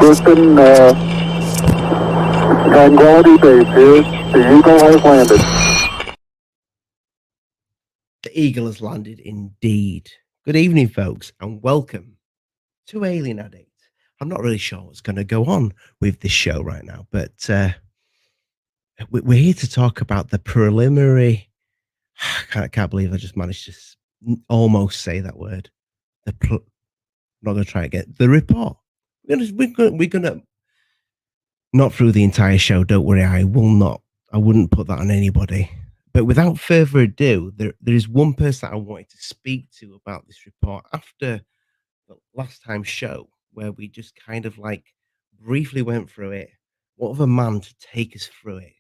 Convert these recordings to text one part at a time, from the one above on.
Houston, Tranquility Base here. The Eagle has landed. The Eagle has landed indeed. Good evening, folks, and welcome to Alien Addict. I'm not really sure what's going to go on with this show right now, but we're here to talk about the preliminary. I can't believe I just managed to almost say that word. I'm not going to try again. The report. We're gonna not through the entire show. Don't worry, I wouldn't put that on anybody. But without further ado, there is one person I wanted to speak to about this report after the last time's show, where we just kind of like briefly went through it. What of a man to take us through it?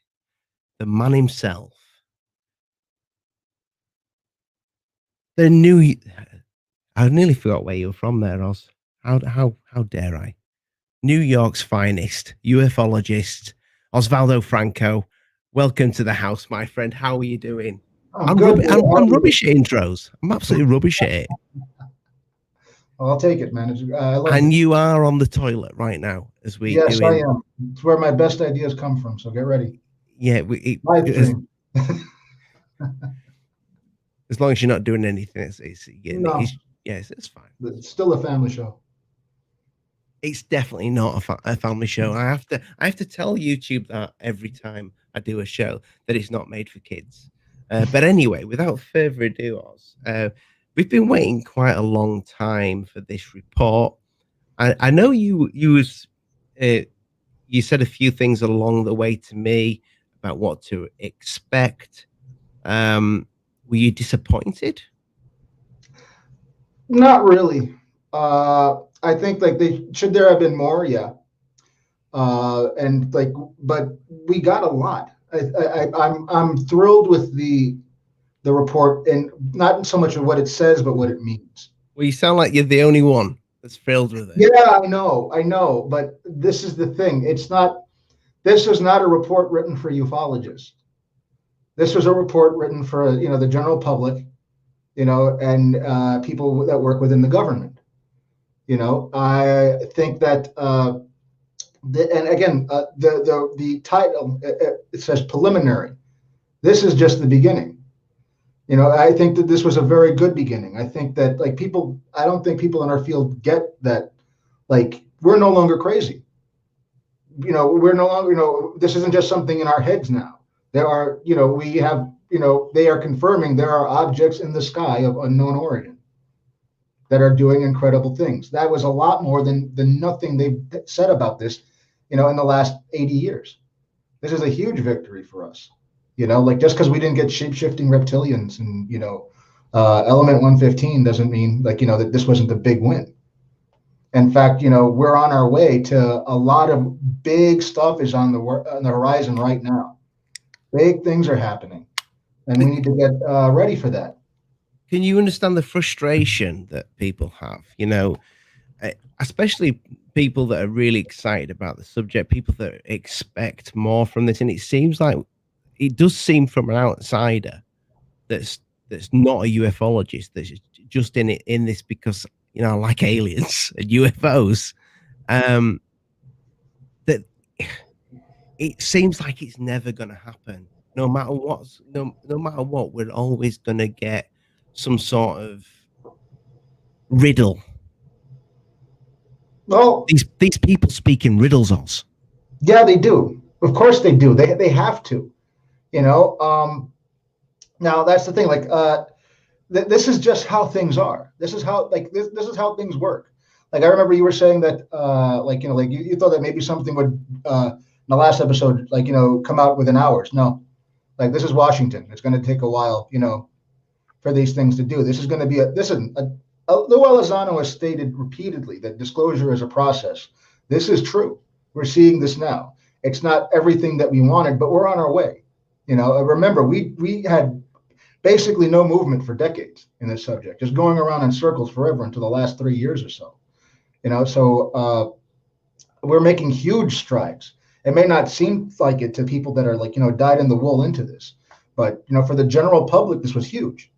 The man himself. The new. I nearly forgot where you were from there, Oz. How dare I? New York's finest ufologist, Osvaldo Franco. Welcome to the house, my friend. How are you doing? I'm rubbish at intros. I'm absolutely rubbish at it. I'll take it, man. And you are on the toilet right now as we. Yes, I am. It's where my best ideas come from. So get ready. Yeah, as long as you're not doing anything, it's fine. It's still a family show. It's definitely not a family show. I have to tell YouTube that every time I do a show that it's not made for kids. But anyway, without further ado, Oz, we've been waiting quite a long time for this report. I know you said a few things along the way to me about what to expect. Were you disappointed? Not really. I think should there have been more? Yeah. But we got a lot. I'm thrilled with the report, and not so much of what it says, but what it means. Well, you sound like you're the only one that's thrilled with it. Yeah, I know. But this is the thing. This is not a report written for ufologists. This was a report written for, the general public, and people that work within the government. I think that, the title, it says preliminary. This is just the beginning. I think that this was a very good beginning. I think that I don't think people in our field get that, we're no longer crazy. We're no longer, this isn't just something in our heads now. There are, we have, they are confirming there are objects in the sky of unknown origin that are doing incredible things. That was a lot more than nothing they've said about this, in the last 80 years. This is a huge victory for us. Just because we didn't get shape-shifting reptilians and, element 115 doesn't mean that this wasn't a big win. In fact, we're on our way to a lot of big stuff is on the horizon right now. Big things are happening, and we need to get ready for that. Can you understand the frustration that people have? Especially people that are really excited about the subject, people that expect more from this. And it does seem from an outsider that's not a ufologist, that's just in this because, I like aliens and UFOs, that it seems like it's never going to happen. No matter what, we're always going to get some sort of riddle. Well, these people speak in riddles, Oz. Yeah, they do. Of course they do. They have to. Now that's the thing. This is just how things are. This is how this is how things work. I remember you were saying that you thought that maybe something would in the last episode come out within hours. No, this is Washington. It's going to take a while. For these things to do. This is going to be Lou Elizondo has stated repeatedly that disclosure is a process. This is true. We're seeing this now. It's not everything that we wanted, but we're on our way. Remember, we had basically no movement for decades in this subject, just going around in circles forever until the last 3 years or so. So we're making huge strides. It may not seem like it to people that are dyed in the wool into this, but for the general public, this was huge.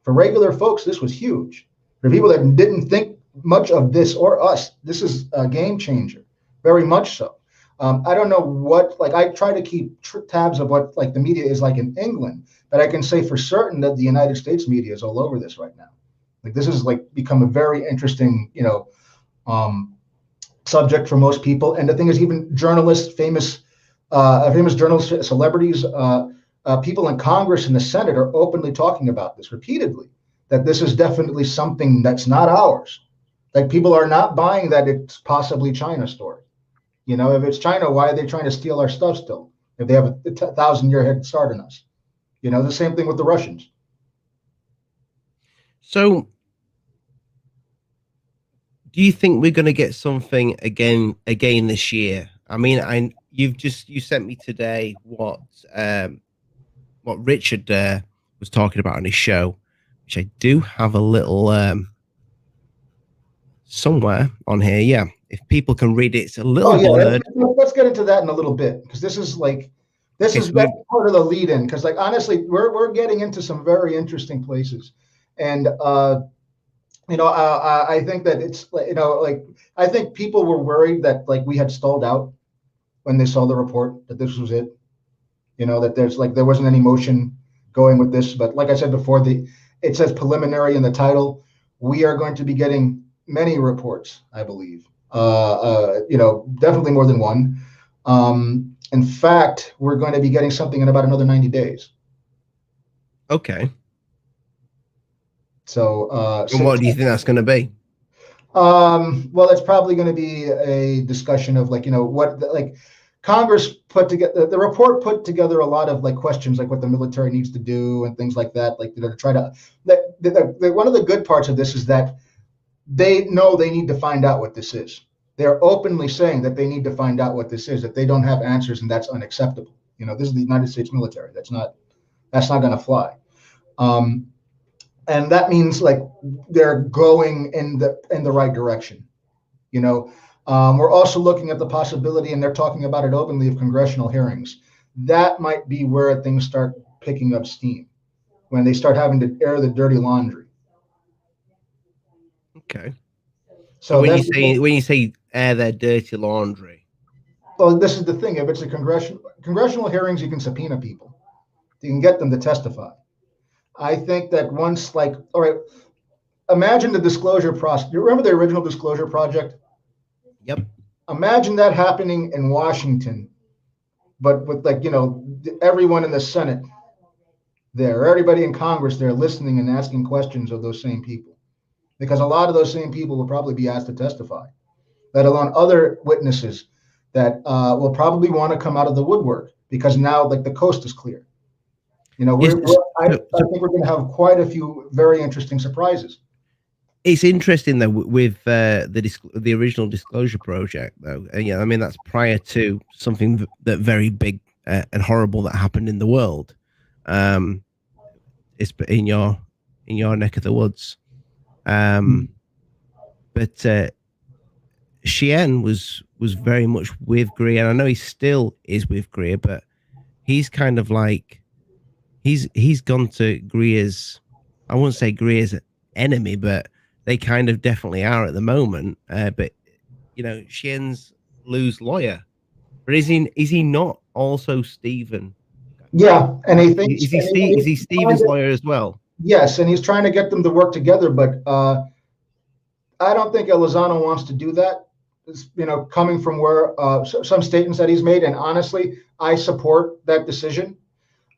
For regular folks, this was huge. For people that didn't think much of this or us, this is a game changer. very much so. I don't know what, like, I try to keep tabs of what like the media is like in England, but I can say for certain that the United States media is all over this right now. Like, this has like become a very interesting, subject for most people. And the thing is, even journalists, famous journalists, celebrities, people in Congress and the Senate are openly talking about this repeatedly, that this is definitely something that's not ours. Like, people are not buying that it's possibly China's story. If it's China, why are they trying to steal our stuff still? If they have a 1,000-year head start on us, the same thing with the Russians. So, do you think we're going to get something again this year? I mean, you sent me today what Richard was talking about on his show, which I do have a little somewhere on here. Yeah, if people can read it, it's a little blurred. Let's get into that in a little bit, because this is part of the lead in. Because, like, honestly, we're getting into some very interesting places, and I think that it's I think people were worried that like we had stalled out when they saw the report, that this was it. That there wasn't any motion going with this. But like I said before, it says preliminary in the title. We are going to be getting many reports, I believe. Definitely more than one. In fact, we're going to be getting something in about another 90 days. Okay. So, and what do you think that's going to be? Well, it's probably going to be a discussion of Congress put together, the report put together a lot of like questions, like what the military needs to do and things like that. Like, to try to, one of the good parts of this is that they know they need to find out what this is. They're openly saying that they need to find out what this is, that they don't have answers, and that's unacceptable. This is the United States military. That's not going to fly. And that means like they're going in the right direction. We're also looking at the possibility, and they're talking about it openly, of congressional hearings. That might be where things start picking up steam, when they start having to air the dirty laundry. Okay. So when you say air their dirty laundry, well, this is the thing. If it's a congressional hearings, you can subpoena people. You can get them to testify. I think that once, like, all right, imagine the disclosure process. You remember the original Disclosure Project? Yep. Imagine that happening in Washington, but with everyone in the Senate there, everybody in Congress there listening and asking questions of those same people, because a lot of those same people will probably be asked to testify, let alone other witnesses that will probably want to come out of the woodwork, because now like the coast is clear. I think we're going to have quite a few very interesting surprises. It's interesting though with the original Disclosure Project though. I mean that's prior to something that very big and horrible that happened in the world. It's in your neck of the woods. But Chien was very much with Greer, and I know he still is with Greer, but he's kind of like he's gone to Greer's, I wouldn't say Greer's enemy, but they kind of definitely are at the moment. But Chien's Lou's lawyer, but is he not also Stephen? Yeah, and he thinks, is he Stephen's lawyer as well? Yes, and he's trying to get them to work together, but I don't think Elizondo wants to do that. Coming from where some statements that he's made, and honestly, I support that decision.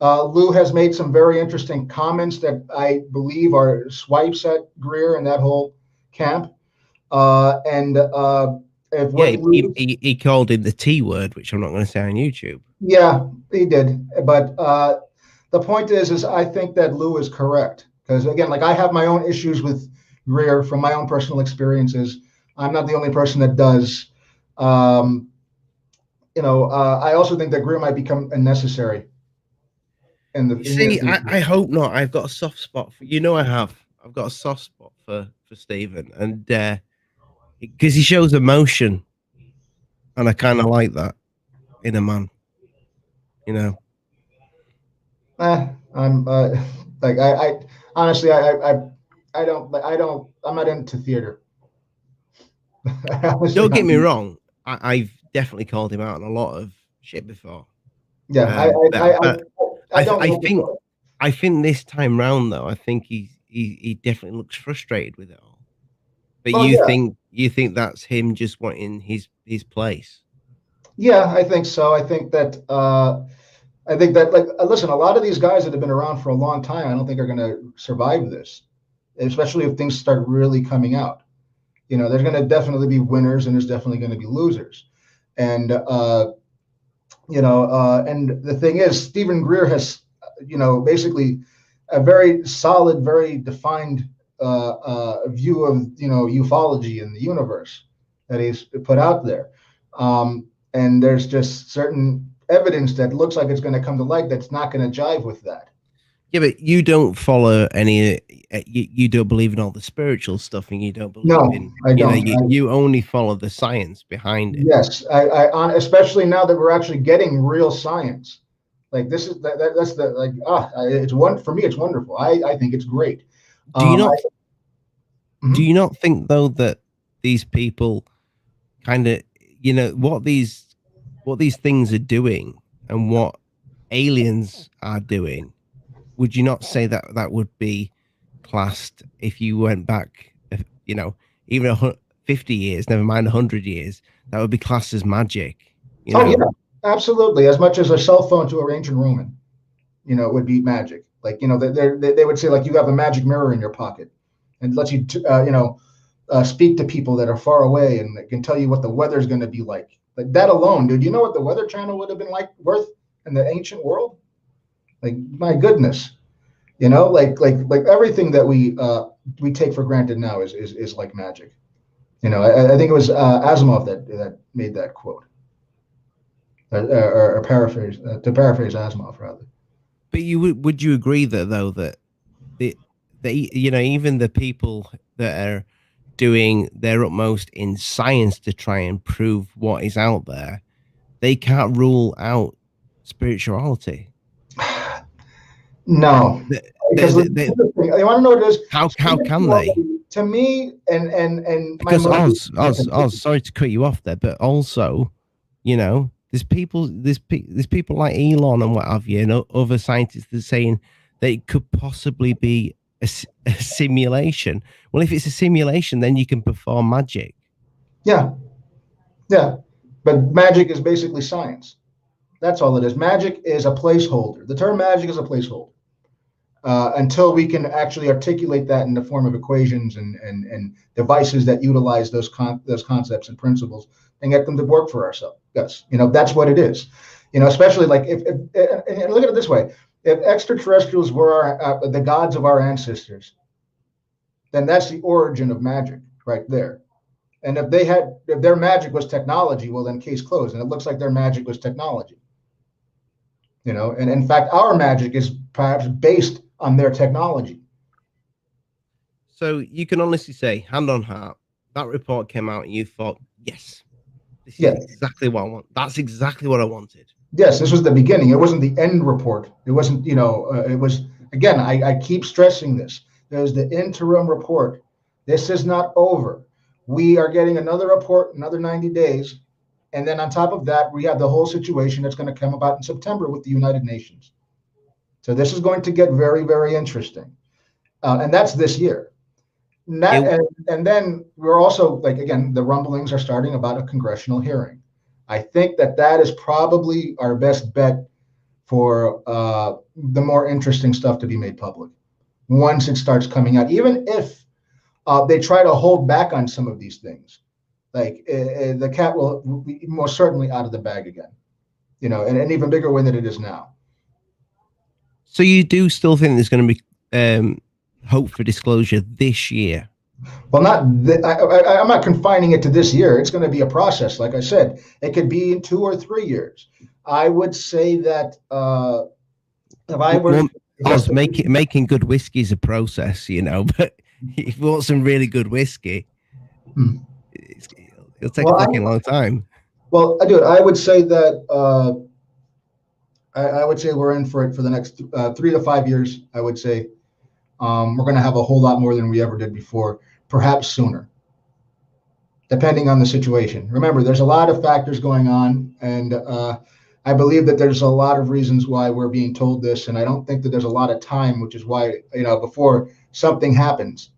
Lou has made some very interesting comments that I believe are swipes at Greer and that whole camp. He called him the T word, which I'm not going to say on YouTube. Yeah, he did. But the point is I think that Lou is correct, because again, like I have my own issues with Greer from my own personal experiences. I'm not the only person that does. I also think that Greer might become unnecessary. I hope not. I've got a soft spot for I've got a soft spot for Stephen, and because he shows emotion, and I kind of like that in a man. I'm like I honestly I'm not into theater. Don't get me wrong. I've definitely called him out on a lot of shit before. Yeah, But I don't I know think before. I think this time round though, I think he definitely looks frustrated with it all. But Well, yeah, you think that's him just wanting his place? yeah, I think so. I think that like listen, a lot of these guys that have been around for a long time, I don't think are going to survive this, especially if things start really coming out. You know, there's going to definitely be winners and there's definitely going to be losers. And and the thing is, Stephen Greer has, basically a very solid, very defined view of, ufology in the universe that he's put out there. And there's just certain evidence that looks like it's going to come to light that's not going to jive with that. Yeah, but you don't follow any. You don't believe in all the spiritual stuff, and you don't believe No, in. I You know, don't. you only follow the science behind it. Yes, especially now that we're actually getting real science. Like this is that's the like it's one for me. It's wonderful. I think it's great. Do you Um, I, not? Do mhm. you not think though that these people kind of, what these things are doing and what aliens are doing? Would you not say that that would be classed if you went back, even 50 years, never mind 100 years, that would be classed as magic, you Oh yeah, know? absolutely. As much as a cell phone to an ancient Roman, would be magic. Like they would say like you have a magic mirror in your pocket, and lets you speak to people that are far away and that can tell you what the weather's going to be like. Like that alone, dude. You know what the Weather Channel would have been worth in the ancient world? Like my goodness, like everything that we take for granted now is like magic. I think it was Asimov that made that quote, or paraphrase to paraphrase Asimov rather. But would you agree that though that the even the people that are doing their utmost in science to try and prove what is out there, they can't rule out spirituality. No, They, because they, you want to know what it is. how can they? To me, and my Because motivation. Oz, sorry to cut you off there, but also, there's people like Elon and what have you, and other scientists that are saying that it could possibly be a simulation. Well, if it's a simulation, then you can perform magic. Yeah, yeah, but magic is basically science. That's all it is. Magic is a placeholder. The term magic is a placeholder. Until we can actually articulate that in the form of equations and devices that utilize those concepts and principles and get them to work for ourselves. Yes, that's what it is. Especially like if and look at it this way: if extraterrestrials were the gods of our ancestors, then that's the origin of magic right there. And if their magic was technology, well then case closed. And it looks like their magic was technology. And in fact, our magic is perhaps based on their technology. So you can honestly say, hand on heart, that report came out and you thought, yes, this is Yes. exactly what I want. That's exactly what I wanted. Yes, this was the beginning. It wasn't the end report. It wasn't, it was, again, I keep stressing this. There's the interim report. This is not over. We are getting another report, another 90 days. And then on top of that, we have the whole situation that's going to come about in September with the United Nations. So this is going to get very, very interesting. And that's this year. And then we're also, like, again, the rumblings are starting about a congressional hearing. I think that is probably our best bet for the more interesting stuff to be made public once it starts coming out, even if they try to hold back on some of these things. Like the cat will be most certainly out of the bag again, in an even bigger way than it is now. So you do still think there's going to be hope for disclosure this year? Well, I'm not confining it to this year. It's going to be a process. Like I said, it could be in 2 or 3 years. I would say that if I were I was making good whiskey is a process, but if you want some really good whiskey, it'll take a fucking long time. Well, dude, I would say that I would say we're in for it for the next 3 to 5 years. I would say we're going to have a whole lot more than we ever did before, perhaps sooner. depending on the situation. Remember, there's a lot of factors going on, and I believe that there's a lot of reasons why we're being told this, and I don't think that there's a lot of time, which is why, before something happens,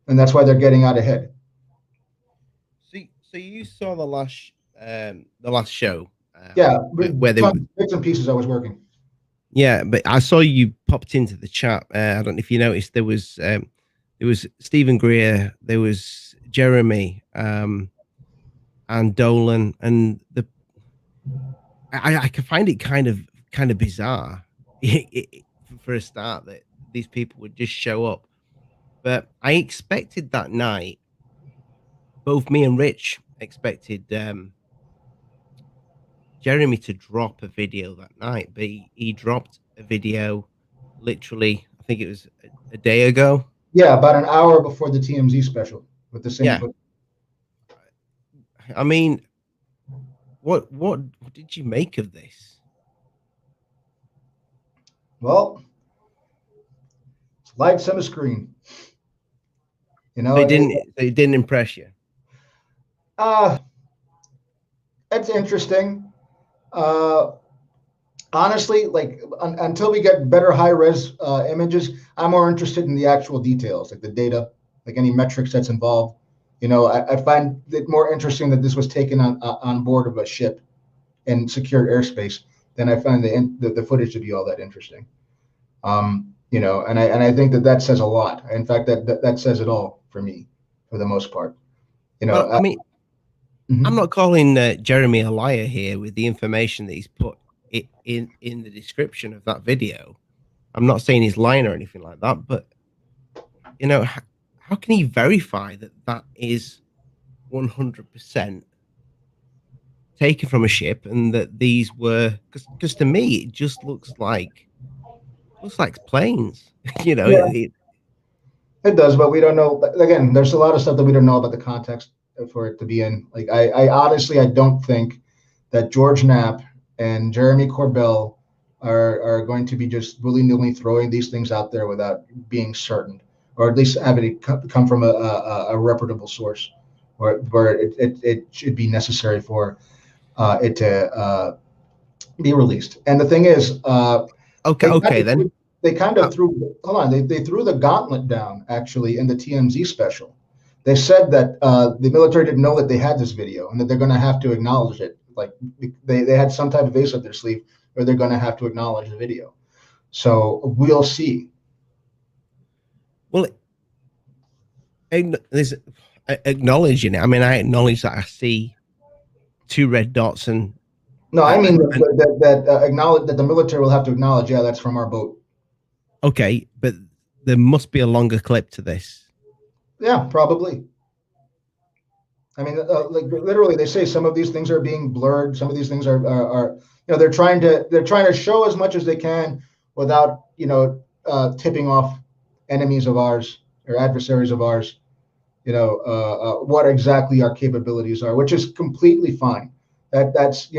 and that's why they're getting out ahead. So you saw the last show, Yeah, where they some bits and pieces I was working. Yeah, but I saw you popped into the chat. I don't know if you noticed there was Stephen Greer, there was Jeremy, and Dolan, and I can find it kind of bizarre for a start that these people would just show up. But I expected that night, both me and Rich expected Jeremy to drop a video that night, but he dropped a video literally, I think it was a day ago. Yeah, about an hour before the TMZ special with the same Yeah. footage. I mean, what did you make of this? Well, it's lights on a screen. So it didn't impress you. It's interesting. Honestly, like until we get better high res images, I'm more interested in the actual details, like the data, like any metrics that's involved. I find it more interesting that this was taken on board of a ship in secured airspace than I find the footage to be all that interesting. And I think that says a lot. In fact, that says it all for me, for the most part. Well, I mean, Mhm. I'm not calling Jeremy a liar here with the information that he's put in the description of that video. I'm not saying he's lying or anything like that, but how can he verify that is 100% taken from a ship and that these were, because to me it just looks like planes. Yeah. It does, but we don't know. Again, there's a lot of stuff that we don't know about the context for it to be in. Like, I honestly, I don't think that George Knapp and Jeremy Corbell are going to be just willy-nilly throwing these things out there without being certain, or at least having it come from a reputable source, where it should be necessary for it to be released. And the thing is, then they kind of threw, hold on, they threw the gauntlet down actually in the TMZ special. They said that the military didn't know that they had this video and that they're going to have to acknowledge it. Like they had some type of ace up their sleeve or they're going to have to acknowledge the video. So we'll see. Well, there's acknowledging it. I mean, I acknowledge that I see two red dots and no, I mean that acknowledge that the military will have to acknowledge. Yeah, that's from our boat. Okay, but there must be a longer clip to this. Yeah, probably. I mean, like literally, they say some of these things are being blurred. Some of these things are they're trying to show as much as they can without tipping off enemies of ours or adversaries of ours. What exactly our capabilities are, which is completely fine. That's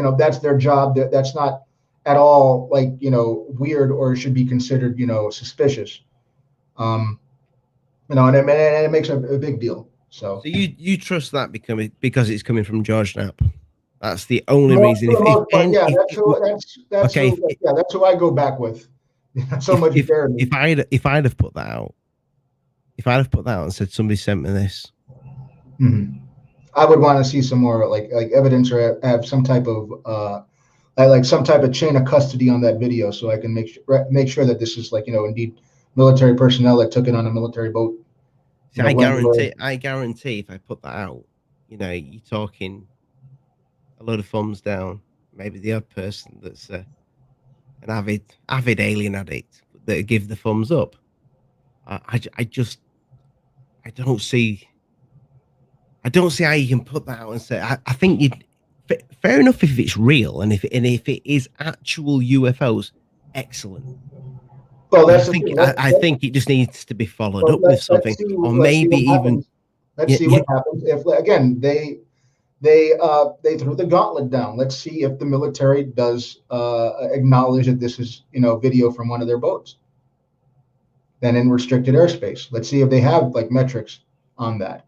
their job. That's not at all like weird or should be considered suspicious. And it makes a big deal. So you trust that because it's coming from George Knapp. That's the only reason. That's who I go back with. So much better. If I'd have put that out, and said somebody sent me this, I would want to see some more like evidence or have some type of some type of chain of custody on that video, so I can make sure that this is indeed military personnel that took it on a military boat. See, I guarantee if I put that out, you're talking a load of thumbs down. Maybe the odd person that's an avid alien addict that give the thumbs up. I don't see how you can put that out and say. I think you'd. Fair enough if it's real and if it is actual UFOs, excellent. Well, I think it just needs to be followed up with something, or maybe even. Let's see what happens if again they threw the gauntlet down. Let's see if the military does acknowledge that this is video from one of their boats. Then in restricted airspace, let's see if they have like metrics on that.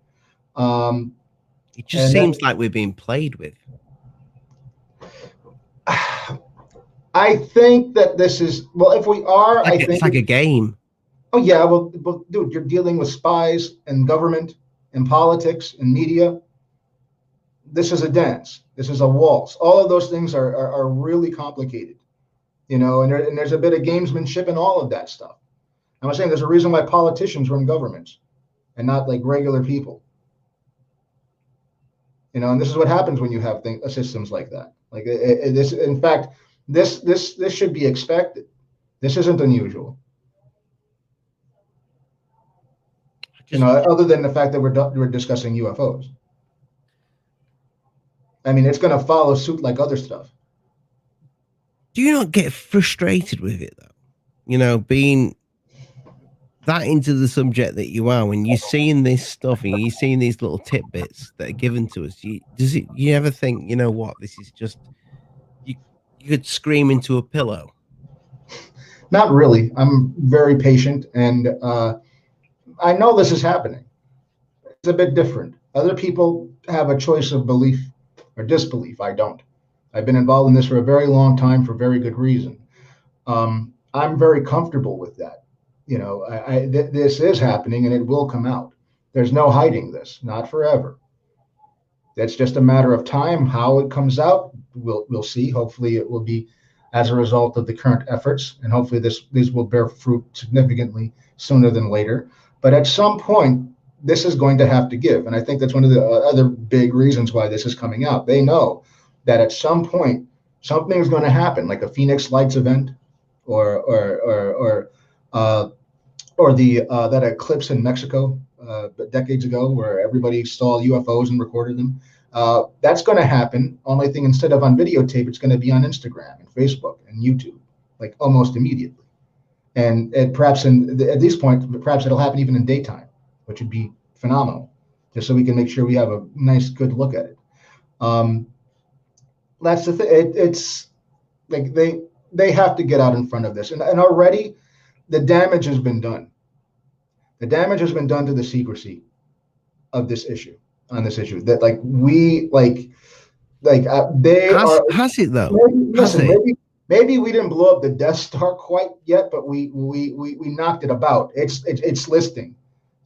It just seems like we're being played with. I think that this is, well, if we are, I think it's like a game. Oh yeah, well, dude, you're dealing with spies and government and politics and media. This is a dance. This is a waltz. All of those things are really complicated, you know, and there's a bit of gamesmanship in all of that stuff. I'm saying there's a reason why politicians run governments and not like regular people. You know, and this is what happens when you have systems like that. Like this, in fact, this should be expected. This isn't unusual. You know, other than the fact that we're discussing UFOs. I mean, it's going to follow suit like other stuff. Do you not get frustrated with it though? You know, being that into the subject that you are, when you're seeing this stuff and you're seeing these little tidbits that are given to us, you ever think, you know what, this is just, you could scream into a pillow? Not really. I'm very patient, and I know this is happening. It's a bit different. Other people have a choice of belief or disbelief. I don't. I've been involved in this for a very long time for very good reason. I'm very comfortable with that. You know, this is happening and it will come out. There's no hiding this, not forever. It's just a matter of time. How it comes out, we'll see. Hopefully it will be as a result of the current efforts, and hopefully these will bear fruit significantly sooner than later. But at some point, this is going to have to give. And I think that's one of the other big reasons why this is coming out. They know that at some point, something is going to happen, like a Phoenix Lights event or that eclipse in Mexico decades ago where everybody saw UFOs and recorded them. That's going to happen. Only thing, instead of on videotape, it's going to be on Instagram and Facebook and YouTube, like almost immediately. And perhaps at this point, perhaps it'll happen even in daytime, which would be phenomenal, just so we can make sure we have a nice, good look at it. That's the thing. It's like they have to get out in front of this, and already the damage has been done. The damage has been done to the secrecy of this issue. On this issue, that like we they has it though? Maybe we didn't blow up the Death Star quite yet, but we knocked it about. It's listing.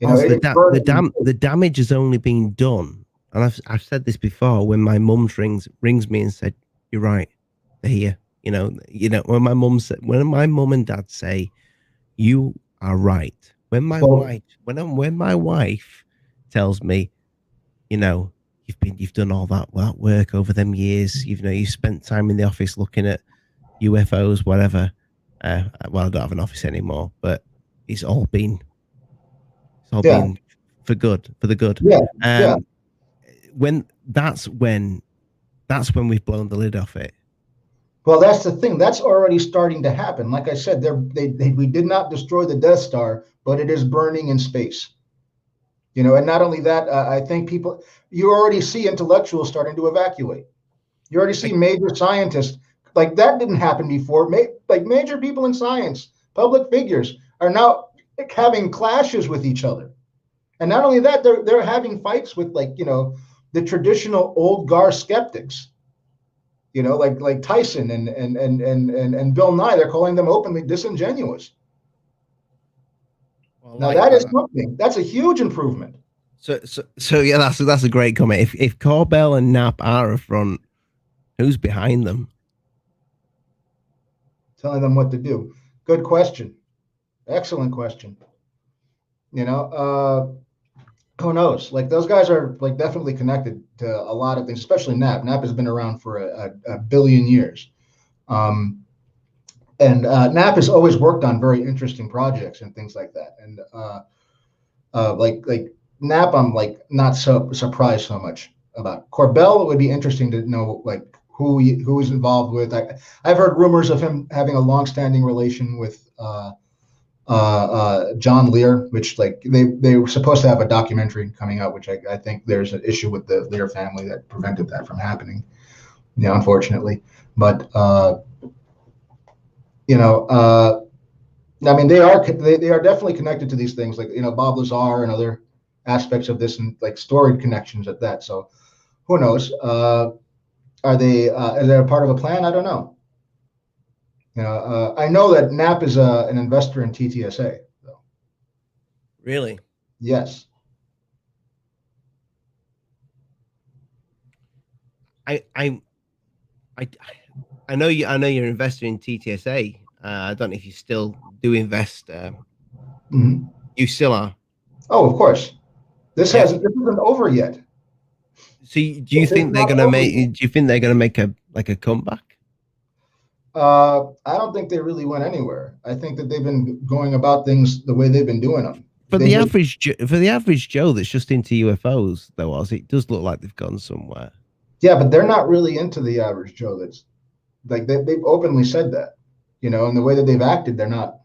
You know, the damage has only been done, and I've said this before. When my mum rings me and said, "You're right, they're here." You know, when my mum and dad say, "You are right." When my wife tells me, you know, you've done all that work over them years. You spent time in the office looking at UFOs, whatever. Well, I don't have an office anymore, but it's all been been for the good. Yeah. That's when we've blown the lid off it. Well, that's the thing. That's already starting to happen. Like I said, we did not destroy the Death Star, but it is burning in space. You know, and not only that, I think you already see intellectuals starting to evacuate. You already see major scientists. Like that didn't happen before. Like major people in science, public figures, are now having clashes with each other. And not only that, they're having fights with, like, you know, the traditional old guard skeptics. You know, like Tyson and Bill Nye. They're calling them openly disingenuous. Well, now that is something. That's a huge improvement. So yeah, that's a great comment. If Corbell and Knapp are a front, who's behind them? Telling them what to do. Good question. Excellent question. You know, who knows? Like those guys are like definitely connected to a lot of things, especially Knapp. Knapp has been around for a billion years. And Knapp has always worked on very interesting projects and things like that. And like Knapp, I'm like not so surprised so much about. Corbell, it would be interesting to know like who he's involved with. I've heard rumors of him having a long-standing relation with John Lear, which like they were supposed to have a documentary coming out, which I think there's an issue with the Lear family that prevented that from happening. Yeah, unfortunately, but. You know, I mean, they are definitely connected to these things, like, you know, Bob Lazar and other aspects of this and like storied connections at that. So who knows? Are they a part of a plan? I don't know. I know that Knapp is an investor in TTSA. So. Really? Yes. I know you. I know you're invested in TTSA. I don't know if you still do invest. Mm-hmm. You still are. Oh, of course. This isn't over yet. So do you think they're gonna make? Do you think they're gonna make a comeback? I don't think they really went anywhere. I think that they've been going about things the way they've been doing them. For the average Joe that's just into UFOs, though, it does look like they've gone somewhere. Yeah, but they're not really into the average Joe. That's like they've openly said that, and the way that they've acted, they're not.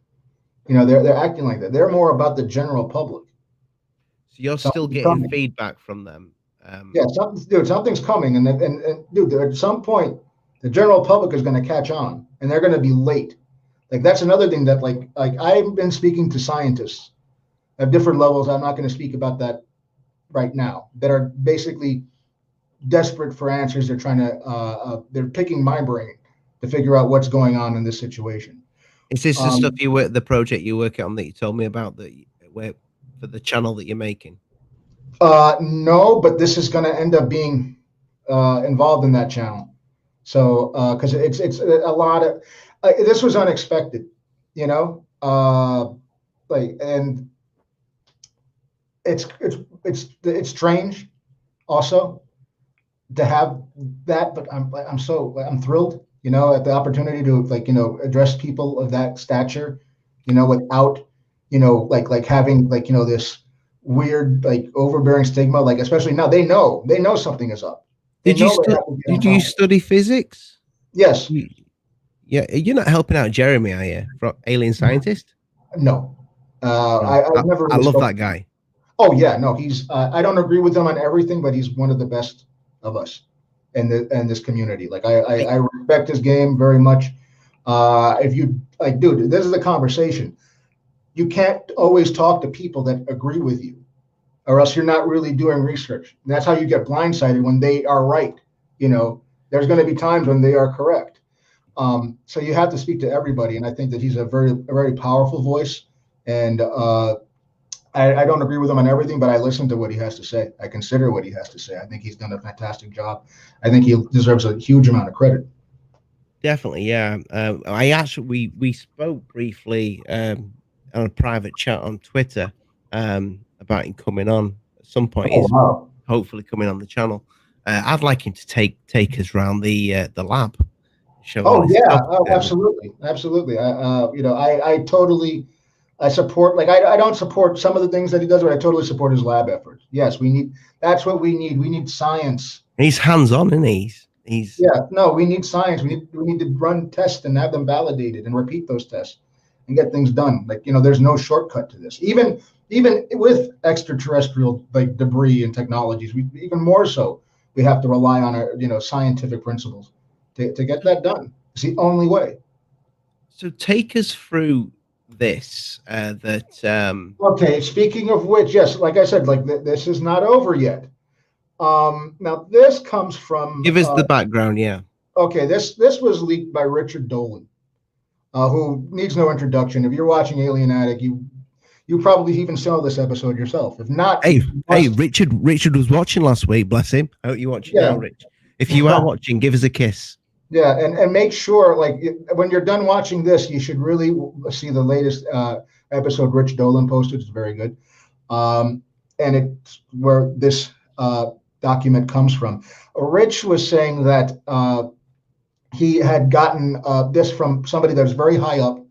They're acting like that. They're more about the general public. So you're still getting feedback from them. Yeah, something's coming, and dude, at some point, the general public is going to catch on, and they're going to be late. Like that's another thing that like I've been speaking to scientists at different levels. I'm not going to speak about that right now. That are basically desperate for answers. They're trying to they're picking my brain to figure out what's going on in this situation. Is this the stuff the project you work on that you told me about for the channel that you're making? No, but this is going to end up being involved in that channel. So because it's a lot of this was unexpected, and it's strange also to have that, but I'm thrilled, at the opportunity to address people of that stature, without having this weird overbearing stigma, especially now they know something is up. Did you study physics? Yes. Yeah, you're not helping out Jeremy, are you, from Alien Scientist? No. I never. Really I love that guy. Oh yeah, no, he's. I don't agree with him on everything, but he's one of the best of us in this community. I respect his game very much. If you dude, this is a conversation. You can't always talk to people that agree with you, or else you're not really doing research. And that's how you get blindsided when they are right. There's going to be times when they are correct. So you have to speak to everybody, and I think that he's a very powerful voice. And I don't agree with him on everything, but I listen to what he has to say. I consider what he has to say. I think he's done a fantastic job. I think he deserves a huge amount of credit. Definitely, yeah. We spoke briefly on a private chat on Twitter about him coming on at some point. Wow. Hopefully coming on the channel. I'd like him to take us around the lab. Oh yeah, absolutely. I totally. I support, I don't support some of the things that he does, but I totally support his lab efforts. Yes, that's what we need. We need science. He's hands-on, isn't he? We need science. We need to run tests and have them validated and repeat those tests and get things done. There's no shortcut to this. Even with extraterrestrial debris and technologies, even more so, we have to rely on our scientific principles to get that done. It's the only way. So take us through this okay, speaking of which, yes, like I said, this is not over yet. Now this comes from give us the background. Okay, this was leaked by Richard Dolan, who needs no introduction. If you're watching Alien Addict, you probably even saw this episode yourself. If not, hey, Richard was watching last week, bless him. I hope you're watching now, Rich. If you are watching, give us a kiss. Yeah, and make sure, when you're done watching this, you should really see the latest episode Rich Dolan posted. It's very good. And it's where this document comes from. Rich was saying that he had gotten this from somebody that was very high up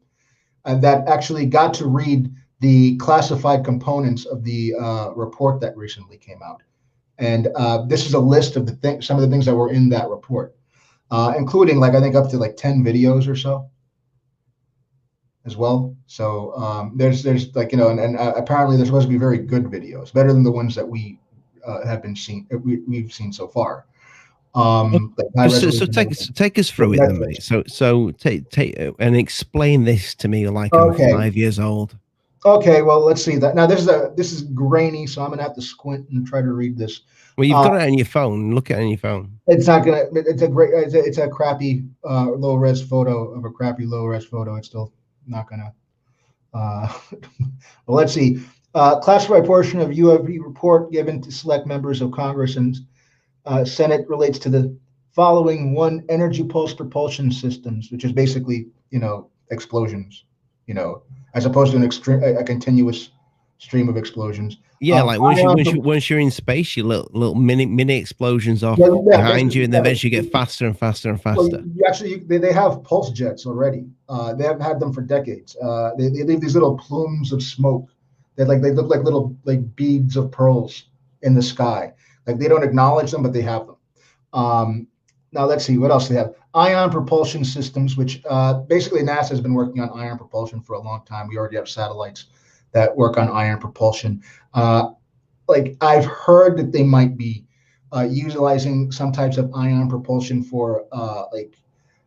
that actually got to read the classified components of the report that recently came out. And this is a list of some of the things that were in that report. Including I think up to 10 videos or so as well. So there's and apparently there's supposed to be very good videos, better than the ones that we have been we've seen so far. So take us through it then, mate. So take and explain this to me I'm 5 years old. Okay, well, let's see that. Now this is grainy, so I'm gonna have to squint and try to read this. Well, you've got it on your phone. Look at it on your phone. It's not gonna. It's a crappy low res photo of a crappy low res photo. It's still not gonna. Well, let's see. Classified portion of UAP report given to select members of Congress and Senate relates to the following: one, energy pulse propulsion systems, which is basically, explosions, as opposed to a continuous stream of explosions. Yeah, like once ion you're in space, your little mini explosions off Yeah, behind you, and then eventually get faster and faster and Well, faster. they have pulse jets already. They have had them for decades. They leave these little plumes of smoke that they look like little beads of pearls in the sky. Like they don't acknowledge them, but they have them. Now let's see what else they have. Ion propulsion systems, which basically NASA has been working on ion propulsion for a long time. We already have satellites that work on ion propulsion. I've heard that they might be utilizing some types of ion propulsion for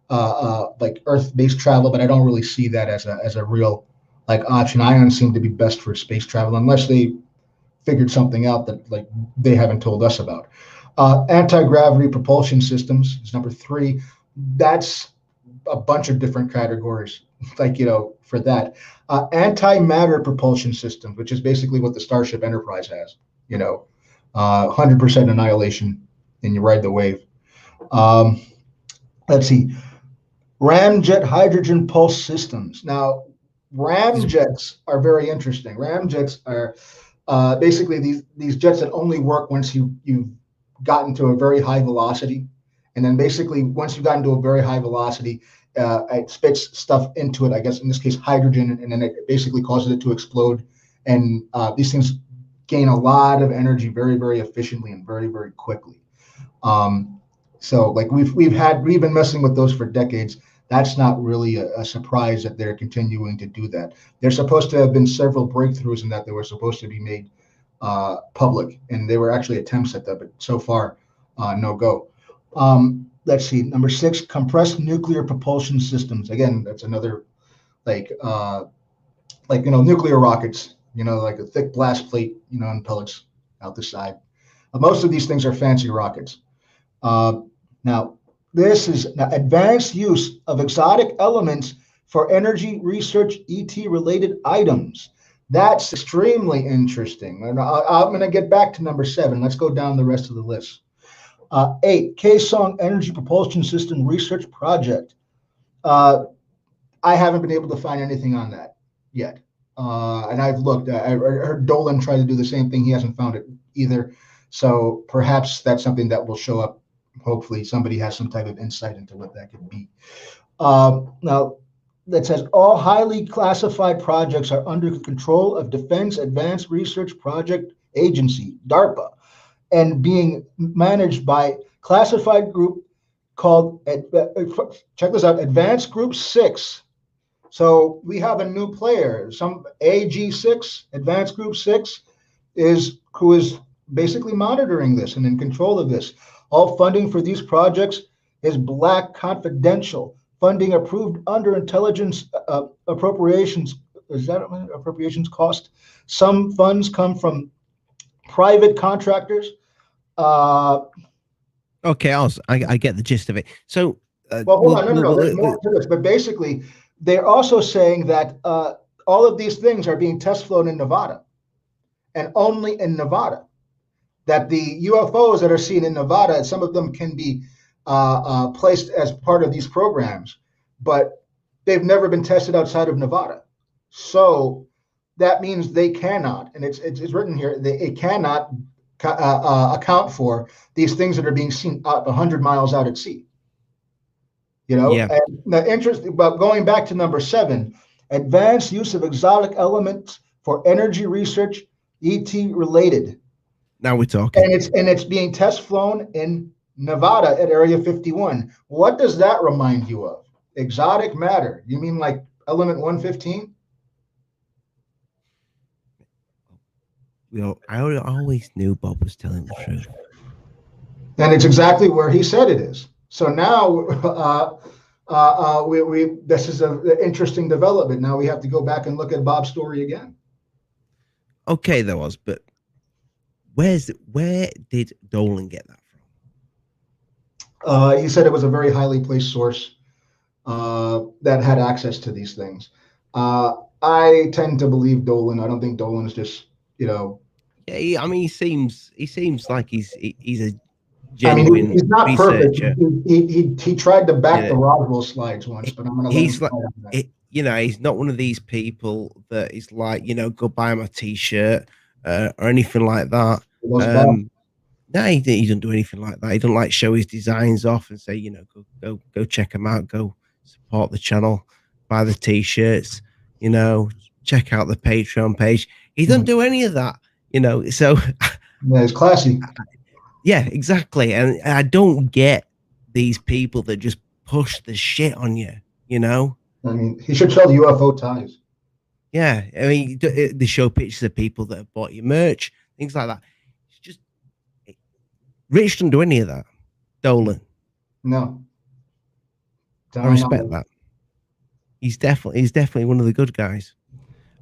Earth-based travel, but I don't really see that as a real option. Ions seem to be best for space travel, unless they figured something out that they haven't told us about. Anti-gravity propulsion systems is number 3. That's a bunch of different categories, for that. Antimatter propulsion systems, which is basically what the Starship Enterprise has, 100% annihilation, and you ride the wave. Let's see. Ramjet hydrogen pulse systems. Now, ramjets are very interesting. Ramjets are basically these jets that only work once you've gotten to a very high velocity. And then basically once you've gotten to a very high velocity, it spits stuff into it, I guess in this case hydrogen, and then it basically causes it to explode. And these things gain a lot of energy very, very efficiently and very, very quickly. So we've been messing with those for decades. That's not really a surprise that they're continuing to do that. There's supposed to have been several breakthroughs in that were supposed to be made public, and they were actually attempts at that, but so far, no go. Let's see, number 6, compressed nuclear propulsion systems. Again, that's another nuclear rockets, like a thick blast plate, and pellets out the side. Most of these things are fancy rockets. Now, this is advanced use of exotic elements for energy research, ET-related items. That's extremely interesting. And I'm going to get back to number 7. Let's go down the rest of the list. 8, Kaesong Energy Propulsion System Research Project. I haven't been able to find anything on that yet. And I've looked. I heard Dolan try to do the same thing. He hasn't found it either. So perhaps that's something that will show up. Hopefully somebody has some type of insight into what that could be. Now, that says all highly classified projects are under the control of Defense Advanced Research Project Agency, DARPA, and being managed by classified group called, check this out, Advanced Group 6. So we have a new player, some AG6, Advanced Group 6, who is basically monitoring this and in control of this. All funding for these projects is black confidential. Funding approved under intelligence appropriations. Is that what appropriations cost? Some funds come from private contractors. Okay, I get the gist of it. So, well, hold on, no, there's more to this. But basically, they're also saying that all of these things are being test flown in Nevada, and only in Nevada. That the UFOs that are seen in Nevada, some of them can be placed as part of these programs, but they've never been tested outside of Nevada. So that means they cannot, and it's written here, it cannot account for these things that are being seen 100 miles out at sea. Yeah. And the interest, but going back to number 7, advanced use of exotic elements for energy research, ET related. Now we're talking. And it's being test flown in Nevada at Area 51. What does that remind you of? Exotic matter. You mean like element 115? I always knew Bob was telling the truth. And it's exactly where he said it is. So now this is an interesting development. Now we have to go back and look at Bob's story again. Okay, there was, but where did Dolan get that from? He said it was a very highly placed source that had access to these things. I tend to believe Dolan. I don't think Dolan is just, Yeah, I mean, he seems like he's a I mean, genuine he's not perfect. researcher. He tried to back You the know, Roswell slides once, but I'm going to let him he's like, slide on that. he's not one of these people that is like, go buy my T-shirt or anything like that. Those bad. No, he doesn't do anything like that. He doesn't like show his designs off and say, go check them out, go support the channel, buy the T-shirts, check out the Patreon page. He doesn't do any of that, so Yeah, it's classy. yeah, exactly. And I don't get these people that just push the shit on you, I mean, he should sell the UFO ties. Yeah, I mean, they show pictures of people that have bought your merch, things like that. It's just Rich doesn't do any of that. Dolan, No. I respect that. He's definitely one of the good guys.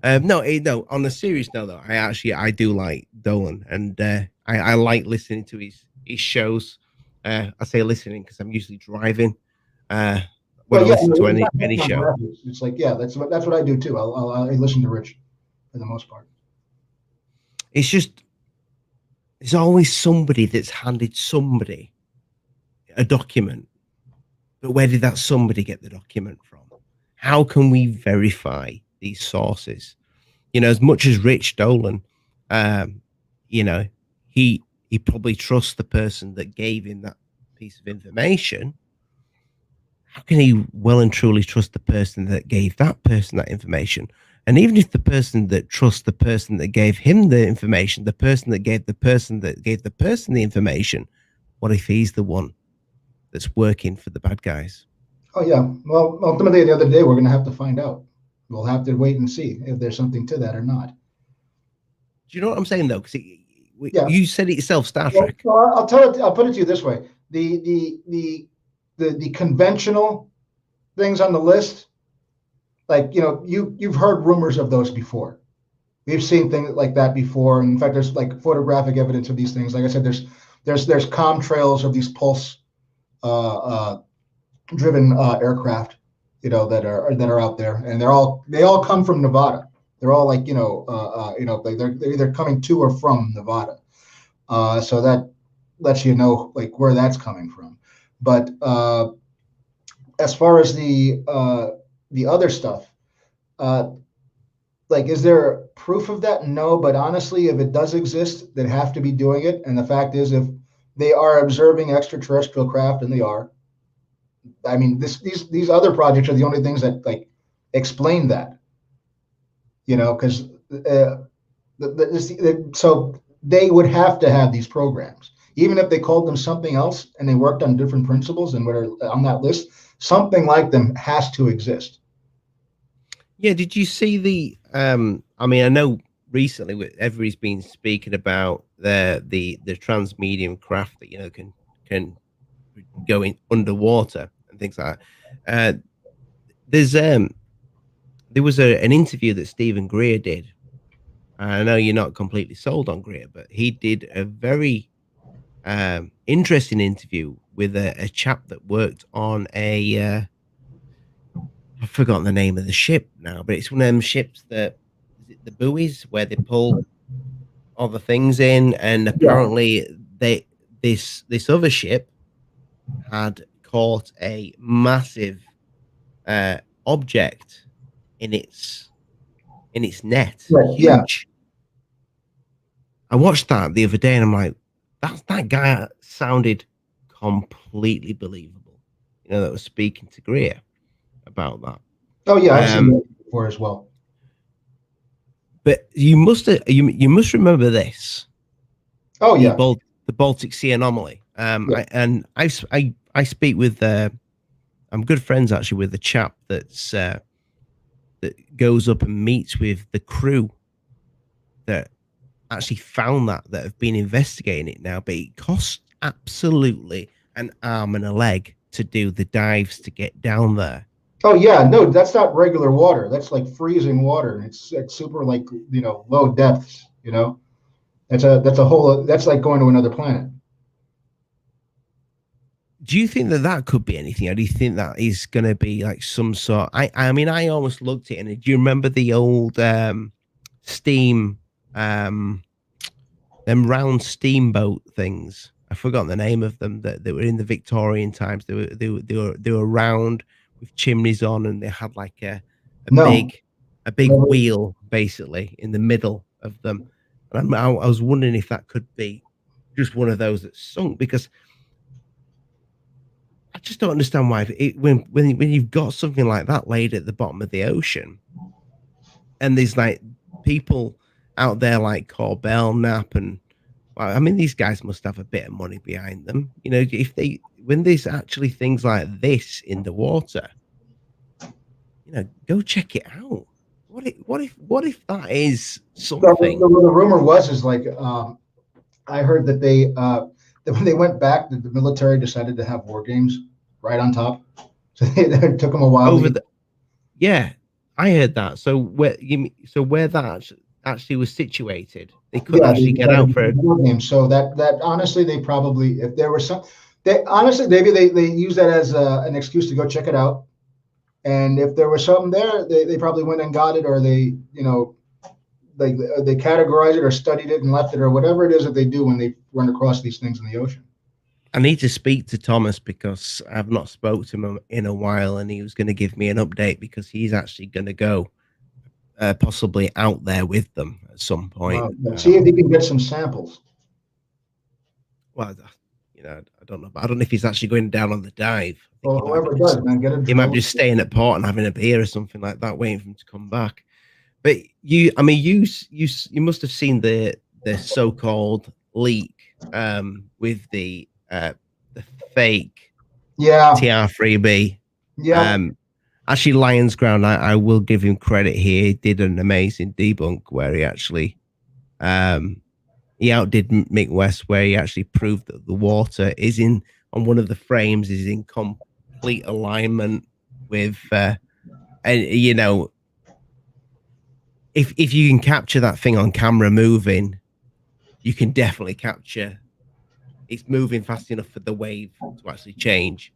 No, on a serious note though, I do like Dolan, and I like listening to his shows. I say listening because I'm usually driving. When I listen to any show, it's like, yeah, that's what I do too. I listen to Rich for the most part. It's just there's always somebody that's handed somebody a document, but where did that somebody get the document from? How can we verify these sources? As much as Rich Dolan, he probably trusts the person that gave him that piece of information. How can he well and truly trust the person that gave that person that information? And even if the person that trusts the person that gave him the information, the person that gave the person that gave the person the information, what if he's the one that's working for the bad guys? Oh yeah. Well, ultimately, the other day we're going to have to find out. We'll have to wait and see if there's something to that or not. Do you know what I'm saying though? Because you said it yourself, Star Trek. Well, I'll put it to you this way: the conventional things on the list, like you've heard rumors of those before. We've seen things like that before. In fact, there's like photographic evidence of these things. Like I said, there's contrails of these pulse driven aircraft, that are out there, and they all come from Nevada. They're all like they're either coming to or from Nevada. So that lets you know like where that's coming from. But as far as the other stuff, like, is there proof of that? No, but honestly, if it does exist, they'd have to be doing it. And the fact is, if they are observing extraterrestrial craft, and they are, I mean, these other projects are the only things that like explain that, because so they would have to have these programs, even if they called them something else and they worked on different principles and were on that list. Something like them has to exist. Yeah, did you see the? I mean, I know recently everybody's been speaking about the transmedium craft that can go in underwater and things like that. There was an interview that Stephen Greer did. I know you're not completely sold on Greer, but he did a very interesting interview with a chap that worked on a. I've forgotten the name of the ship now, but it's one of them ships that is it the buoys where they pull all the things in, and apparently this other ship had caught a massive object in its net. Right, Huge. I watched that the other day and I'm like, that guy sounded completely believable. That was speaking to Greer about that. Oh yeah, I've seen that before as well. But you must remember this. Oh yeah, the Baltic Sea anomaly. I speak with I'm good friends actually with the chap that's that goes up and meets with the crew that actually found that have been investigating it now. But it costs absolutely an arm and a leg to do the dives to get down there. Oh yeah, no, that's not regular water. That's like freezing water. It's super like low depths. You know, that's a whole. That's like going to another planet. Do you think that that could be anything, or do you think that is going to be like some sort? I mean, I almost looked at it, and do you remember the old steam, them round steamboat things? I forgot the name of them. That they were in the Victorian times. They were round with chimneys on, and they had like a No, big never. wheel basically in the middle of them. And I was wondering if that could be just one of those that sunk, because I just don't understand why when you've got something like that laid at the bottom of the ocean, and there's like people out there like Corbell, Knapp, and well, I mean, these guys must have a bit of money behind them. You know, if they when there's actually things like this in the water, you know, go check it out. What if that is something? The rumor was is like I heard that that when they went back, the military decided to have war games right on top. So it took them a while. Over the Yeah, I heard that. So where that actually was situated, they couldn't Yeah, they actually get decided out to for have war games. So that honestly, they probably if there was some, they honestly maybe they use that as an excuse to go check it out. And if there was something there, they probably went and got it, or they they categorized it or studied it and left it, or whatever it is that they do when they run across these things in the ocean. I need to speak to Thomas because I've not spoke to him in a while, and he was going to give me an update because he's actually going to go possibly out there with them at some point. See if you can get some samples. Well, you know, I don't know. I don't know if he's actually going down on the dive. I think Well, he might whoever be does, man, get a he might drill. be just staying at port and having a beer or something like that, waiting for him to come back. But I mean, you must have seen the so-called leak with the fake Yeah, TR3B. yeah. Actually, Lions Ground, I will give him credit here. He did an amazing debunk where he actually he outdid Mick West, where he actually proved that the water is on one of the frames is in complete alignment with and you know, if you can capture that thing on camera moving, you can definitely capture it's moving fast enough for the wave to actually change.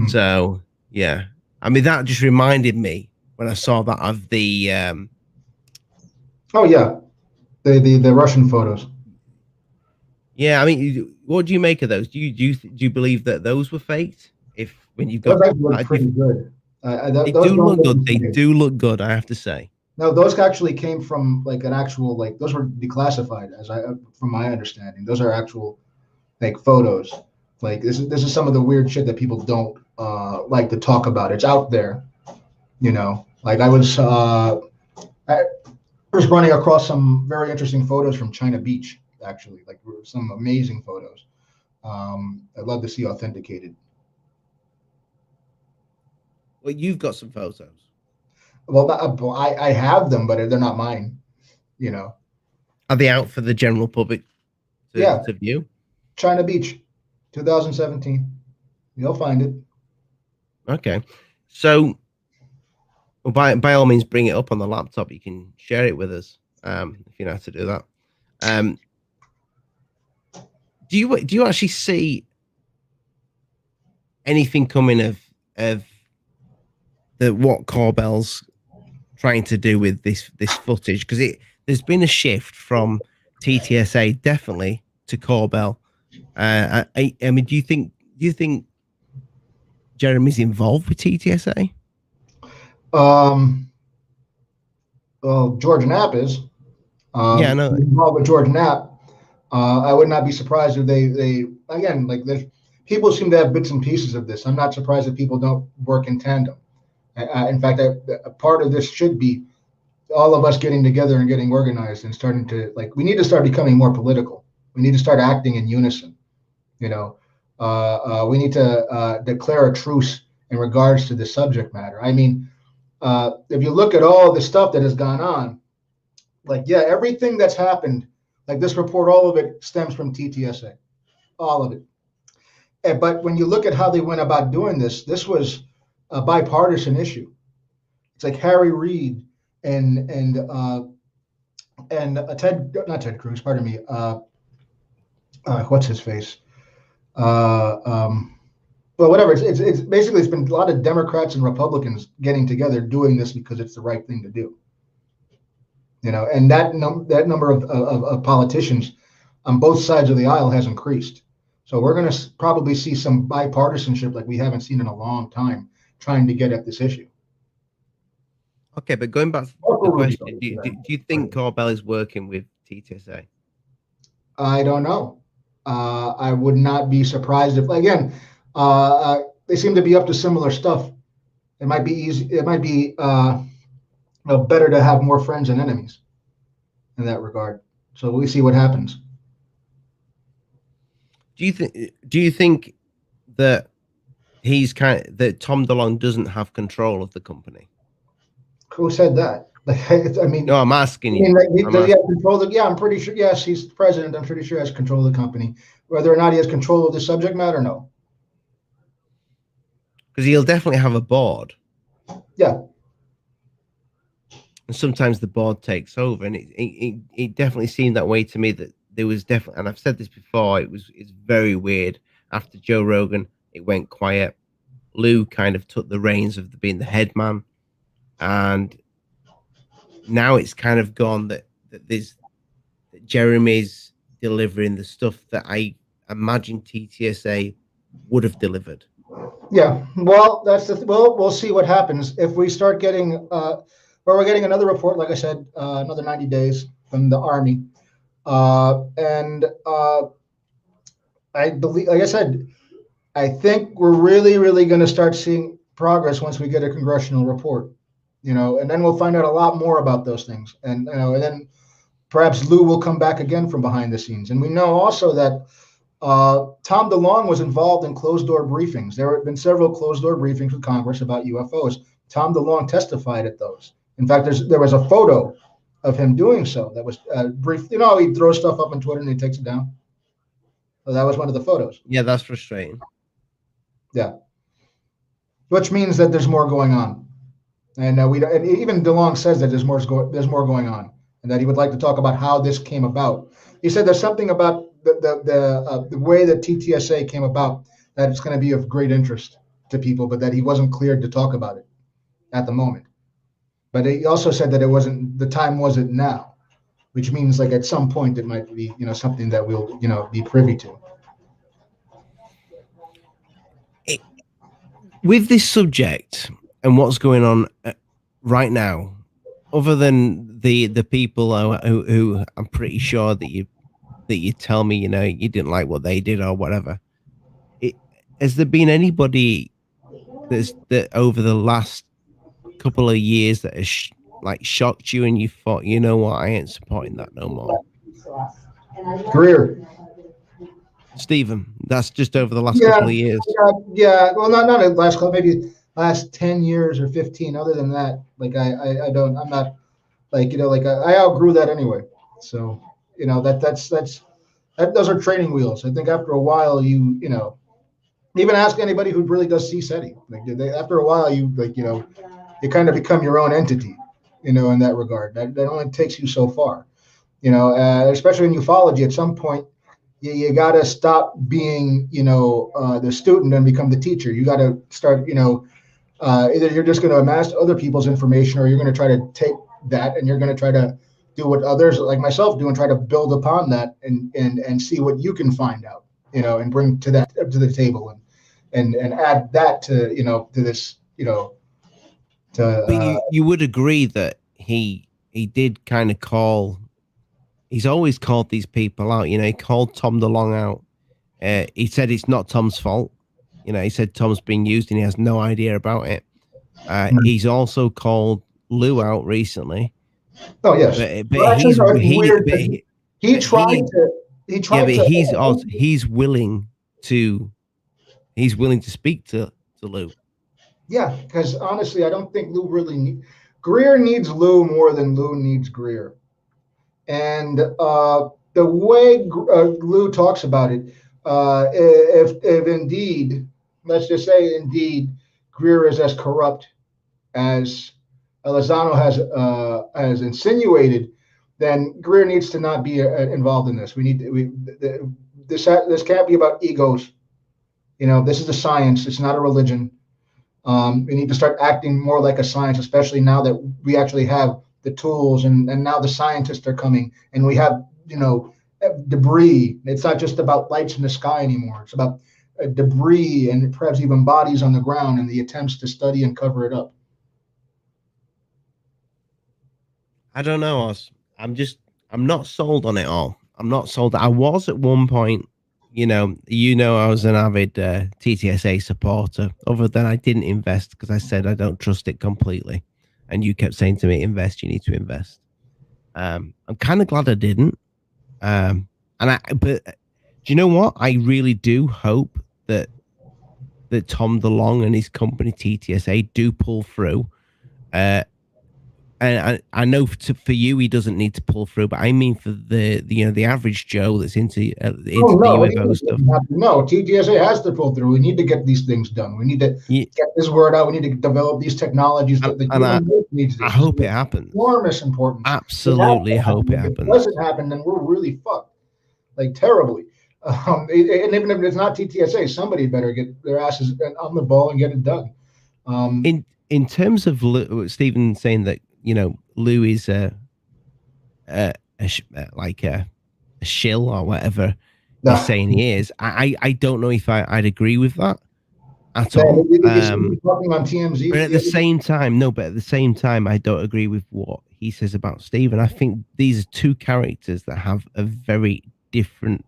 So yeah, I mean, that just reminded me when I saw that of the Oh yeah, the Russian photos. yeah, I mean, what do you make of those? Do you believe that those were faked? If when you've got Those actually look pretty good. they Those do don't look look good. They insane. do look good, I have to say. No, those actually came from like an actual like those were declassified from my understanding. Those are actual like photos. Like this is some of the weird shit that people don't like to talk about. It's out there, you know. Like I was running across some very interesting photos from China Beach, actually, like some amazing photos. I'd love to see authenticated. Well, you've got some photos. Well, I have them, but they're not mine. You know. Are they out for the general public Yeah, to view? China Beach, 2017. You'll find it. Okay, so well, by all means, bring it up on the laptop. You can share it with us if you know how to do that. Do you actually see anything coming of what Corbell's trying to do with this footage? Because there's been a shift from TTSA definitely to Corbell. I mean, do you think Jeremy's involved with TTSA? Well, George Knapp is. Yeah, I know. Involved with George Knapp. I would not be surprised if they again like there's people seem to have bits and pieces of this. I'm not surprised that people don't work in tandem. In fact, a part of this should be all of us getting together and getting organized and starting to like we need to start becoming more political. We need to start acting in unison. You know, we need to declare a truce in regards to the subject matter. I mean, if you look at all the stuff that has gone on, like yeah, everything that's happened, like this report, all of it stems from TTSA, all of it. But when you look at how they went about doing this, this was a bipartisan issue. It's like Harry Reid and and not Ted Cruz, pardon me. What's his face? Well, whatever. It's basically, it's been a lot of Democrats and Republicans getting together doing this because it's the right thing to do. And that number of politicians on both sides of the aisle has increased. So we're going to probably see some bipartisanship like we haven't seen in a long time, trying to get at this issue. Okay, but going back to the question, do you think Corbell is working with TTSA? I don't know. I would not be surprised if, again, they seem to be up to similar stuff. It might be easy. It might be better to have more friends than enemies in that regard. So we see what happens. Do you think that that Tom DeLonge doesn't have control of the company? Who said that? I mean, no, I'm asking you. Does he have control? Yeah, I'm pretty sure. Yes, he's president. I'm pretty sure he has control of the company. Whether or not he has control of the subject matter, no. Because he'll definitely have a board. Yeah. And sometimes the board takes over, and it definitely seemed that way to me, that there was definitely, and I've said this before, it's very weird. After Joe Rogan, it went quiet. Lou kind of took the reins of being the head man, and now it's kind of gone that Jeremy's delivering the stuff that I imagine TTSA would have delivered. Yeah, well, we'll see what happens if we start getting we're getting another report, like I said, another 90 days from the Army. And I believe, like I said, I think we're really, really going to start seeing progress once we get a congressional report, and then we'll find out a lot more about those things. And, and then perhaps Lou will come back again from behind the scenes. And we know also that Tom DeLonge was involved in closed-door briefings. There have been several closed-door briefings with Congress about UFOs. Tom DeLonge testified at those. In fact, there was a photo of him doing so that was brief. He throws stuff up on Twitter and he takes it down. So that was one of the photos. Yeah, that's frustrating. Yeah, which means that there's more going on, and and even DeLonge says that there's more going on, and that he would like to talk about how this came about. He said there's something about the way that TTSA came about that it's going to be of great interest to people, but that he wasn't cleared to talk about it at the moment. But he also said that the time wasn't now, which means like at some point it might be, something that we'll, be privy to. With this subject and what's going on right now, other than the people who I'm pretty sure that you tell me, you didn't like what they did or whatever, has there been anybody that over the last couple of years that has shocked you and you thought, you know what, I ain't supporting that no more? Greer. Stephen, that's just over the last couple of years. Yeah. Well, not the last couple, maybe last 10 years or 15. Other than that, like I'm not like, I outgrew that anyway. So, those are training wheels. I think after a while, even ask anybody who really does see SETI. After a while, you kind of become your own entity, in that regard. That only takes you so far, especially in ufology. At some point, you got to stop being, the student and become the teacher. You got to start, either you're just going to amass other people's information, or you're going to try to take that and you're going to try to do what others like myself do and try to build upon that and see what you can find out, and bring to the table and add that to, to this, But you would agree that he did kind of call. He's always called these people out. He called Tom DeLonge out. He said it's not Tom's fault. He said Tom's being used and he has no idea about it. He's also called Lou out recently. Oh yes, but he's willing to speak to Lou. Yeah, because honestly, I don't think Lou Greer needs Lou more than Lou needs Greer. And the way Lou talks about it, if indeed, let's just say indeed, Greer is as corrupt as Lozano has insinuated, then Greer needs to not be involved in this. We need to, this can't be about egos. This is a science. It's not a religion. We need to start acting more like a science, especially now that we actually have the tools and now the scientists are coming and we have, debris. It's not just about lights in the sky anymore. It's about debris and perhaps even bodies on the ground and the attempts to study and cover it up. I don't know, Oz. I'm not sold on it all. I'm not sold. I was at one point, I was an avid TTSA supporter. Other than I didn't invest because I said I don't trust it completely. And you kept saying to me, invest, you need to invest. I'm kind of glad I didn't. But do you know what? I really do hope that Tom DeLonge and his company TTSA do pull through. And I know for you he doesn't need to pull through, but I mean for the average Joe that's into the UFO stuff. No, TTSA has to pull through. We need to get these things done. We need to get this word out. We need to develop these technologies. I hope it happens. Enormous importance. Absolutely hope it happens. If it doesn't happen, then we're really fucked, like terribly. And even if it's not TTSA, somebody better get their asses on the ball and get it done. In terms of Stephen saying that, Lou is like a shill or whatever he's saying he is. I don't know if I'd agree with that at all. Talking on TMZ, but at the same time, I don't agree with what he says about Stephen. I think these are two characters that have a very different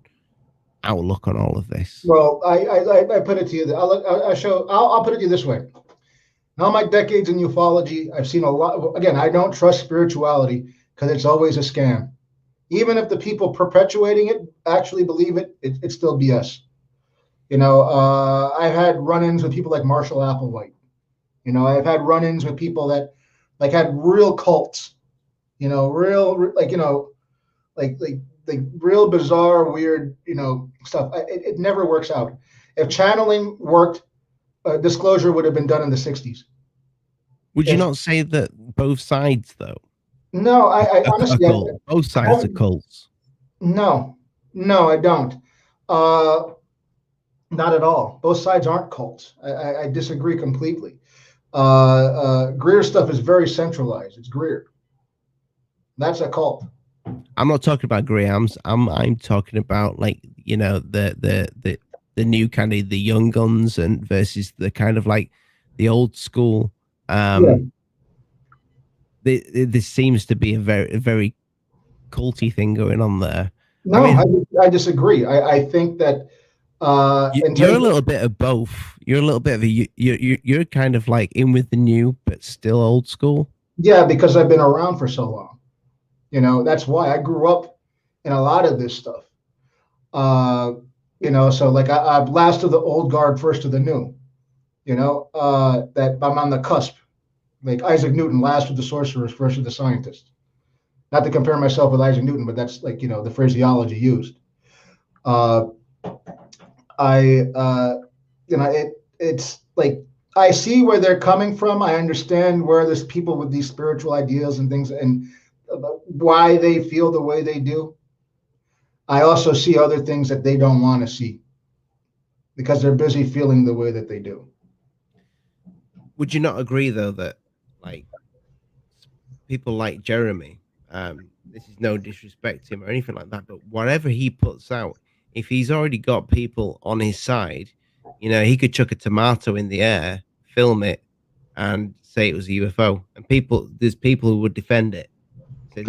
outlook on all of this. Well, I put it to you. I'll put it to you this way. In all my decades in ufology, I've seen a lot. Again, I don't trust spirituality because it's always a scam. Even if the people perpetuating it actually believe it, it's still BS. I've had run-ins with people like Marshall Applewhite. I've had run-ins with people that had real cults. Real bizarre, weird, stuff. It never works out. If channeling worked, disclosure would have been done in the 60s. Would you not say that both sides, though? No, I honestly, both sides are cults. No, I don't. Not at all. Both sides aren't cults. I disagree completely. Greer stuff is very centralized. It's Greer. That's a cult. I'm not talking about Greer. I'm talking about the new kind of the young guns and versus the kind of like the old school. This seems to be a very culty thing going on there. No, I disagree. I think that you're a little bit of both. You're a little bit of you're kind of like in with the new, but still old school. Yeah, because I've been around for so long. That's why I grew up in a lot of this stuff. So like I'm last of the old guard, first of the new. That I'm on the cusp. Like Isaac Newton, last of the sorcerers, first of the scientists. Not to compare myself with Isaac Newton, but that's the phraseology used. It's like I see where they're coming from. I understand where there's people with these spiritual ideas and things and why they feel the way they do. I also see other things that they don't want to see because they're busy feeling the way that they do. Would you not agree, though, that like people like Jeremy, this is no disrespect to him or anything like that, but whatever he puts out, if he's already got people on his side, he could chuck a tomato in the air, film it, and say it was a UFO, and there's people who would defend it. So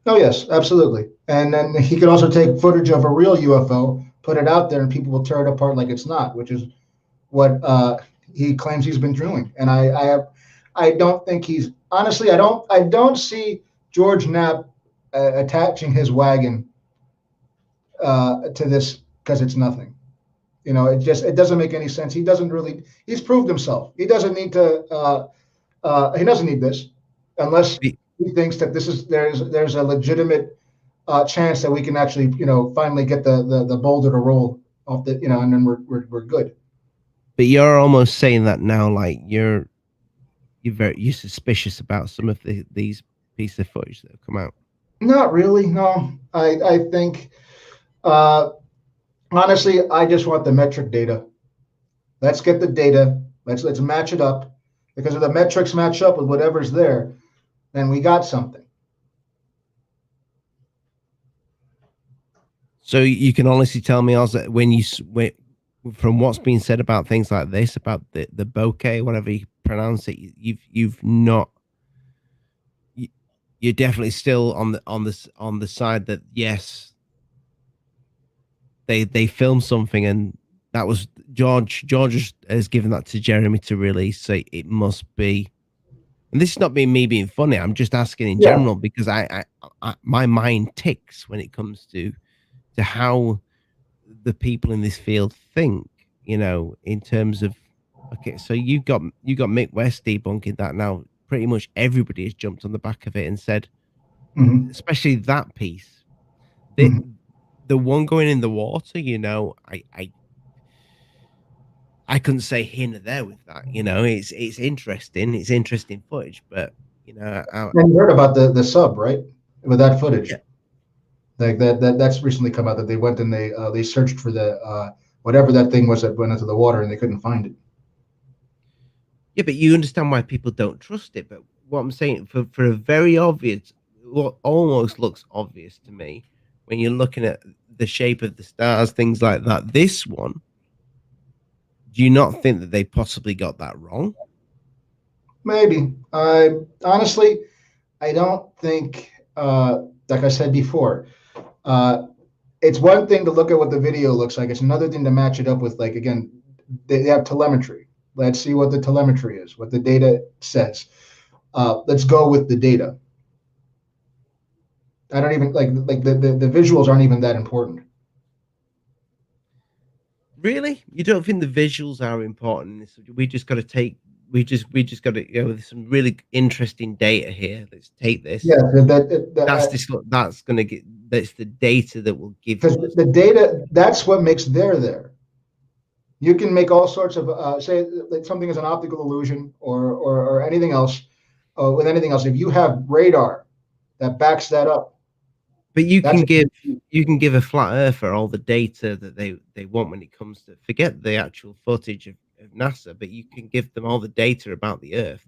Oh, yes, absolutely. And then he could also take footage of a real UFO, put it out there, and people will tear it apart like it's not, which is what he claims he's been doing. And I don't think honestly, I don't see George Knapp attaching his wagon to this because it's nothing. It doesn't make any sense. He's proved himself. He doesn't need to, he doesn't need this unless he thinks that there's a legitimate chance that we can actually, finally get the boulder to roll off the, and then we're good. But you're almost saying that now, like you're suspicious about some of these piece of footage that have come out? Not really. No, I think honestly, I just want the metric data. Let's get the data. Let's match it up, because if the metrics match up with whatever's there, then we got something. So you can honestly tell me also when from what's been said about things like this, about the bokeh, whatever you pronounce it, you've not. You're definitely still on the side that yes, they filmed something, and that was George has given that to Jeremy to release, so it must be. And this is not me being funny. I'm just asking in Yeah. general, because I my mind ticks when it comes to how the people in this field think, in terms of, okay, so you got Mick West debunking that. Now pretty much everybody has jumped on the back of it and said, Mhm. especially that piece, the Mhm. the one going in the water, I couldn't say here nor there with that. It's interesting footage, but And you heard about the sub, right? With that footage, yeah, like that's recently come out, that they went and they searched for the whatever that thing was that went into the water, and they couldn't find it. yeah, but you understand why people don't trust it. But what I'm saying, for a very obvious, what almost looks obvious to me, when you're looking at the shape of the stars, things like that, this one, do you not think that they possibly got that wrong? Maybe. I honestly, I don't think. Like I said before, uh, it's one thing to look at what the video looks like. It's another thing to match it up with, like, again, they have telemetry. Let's see what the telemetry is, what the data says. Let's go with the data. I don't even like the visuals aren't even that important. Really? You don't think the visuals are important in this? We just got to take. We just got to. There's some really interesting data here. Let's take this. Yeah, that That's going to get. That's the data that will give because us. the data, that's what makes there. You can make all sorts of say that something is an optical illusion, or anything else. With anything else, if you have radar that backs that up, But that's you can give a flat earther all the data that they want when it comes to, forget the actual footage of NASA, but you can give them all the data about the Earth,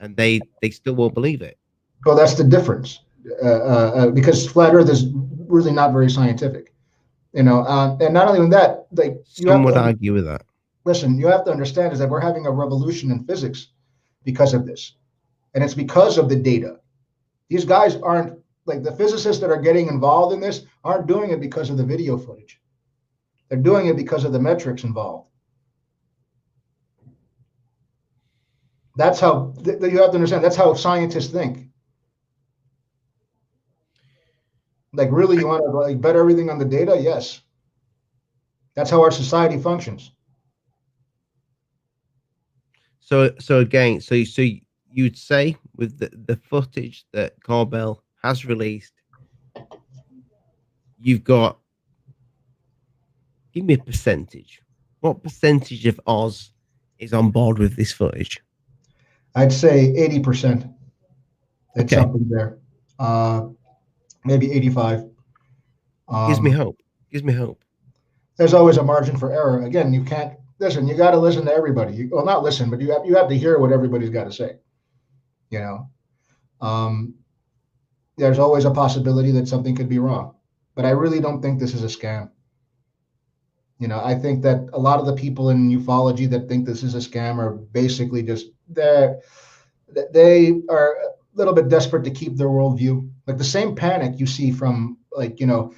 and they still won't believe it. well, that's the difference. Because flat Earth is really not very scientific, and not only that, like you Some have would to argue with that. listen. You have to understand is that we're having a revolution in physics because of this, and it's because of the data. These guys aren't, like, the physicists that are getting involved in this aren't doing it because of the video footage. They're doing it because of the metrics involved. That's how you have to understand. That's how scientists think. Like, really, you want to, like, bet everything on the data? Yes. That's how our society functions. So again, so you'd say with the footage that Corbell has released, you've got, give me a percentage. What percentage of Oz is on board with this footage? I'd say 80%. It's Okay, something there. Uh, Maybe 85. gives me Um, hope. Gives me hope. there's always a margin for error. Again, you can't listen. You got to listen to everybody. Well, not listen, but you have to hear what everybody's got to say. You know, um, there's always a possibility that something could be wrong, but I really don't think this is a scam. I think that a lot of the people in ufology that think this is a scam are basically just they are a little bit desperate to keep their worldview. Like the same panic you see from, like, Neil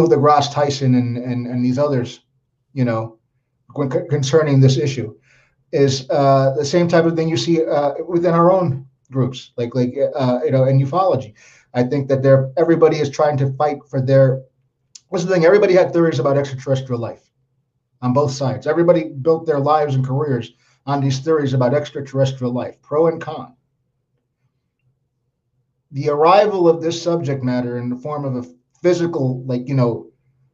deGrasse Tyson and these others, concerning this issue, is the same type of thing you see within our own groups, in ufology. I think that everybody is trying to fight for their. What's the thing? Everybody had theories about extraterrestrial life on both sides. Everybody built their lives and careers on these theories about extraterrestrial life, pro and con. The arrival of this subject matter in the form of a physical,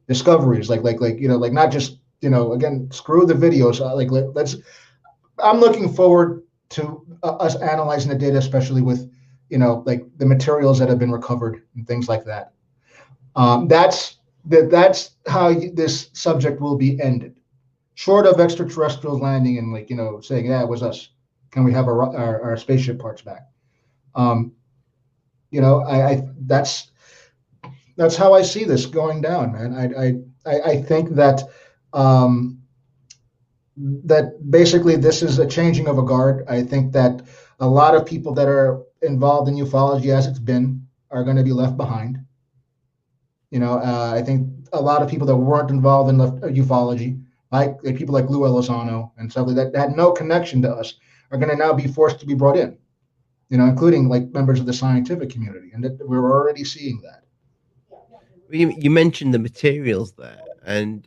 discoveries, like not just, again, screw the videos. Let's. I'm looking forward to us analyzing the data, especially with like the materials that have been recovered and things like that. That's how this subject will be ended, short of extraterrestrials landing and saying, yeah, it was us. Can we have our spaceship parts back? That's how I see this going down, man. I think that that basically this is a changing of a guard. I think that a lot of people that are involved in ufology as it's been are going to be left behind. I think a lot of people that weren't involved in ufology, like people like Lou Elizondo and stuff like that had no connection to us, are going to now be forced to be brought in, including like members of the scientific community. And we're already seeing that. You mentioned the materials there, and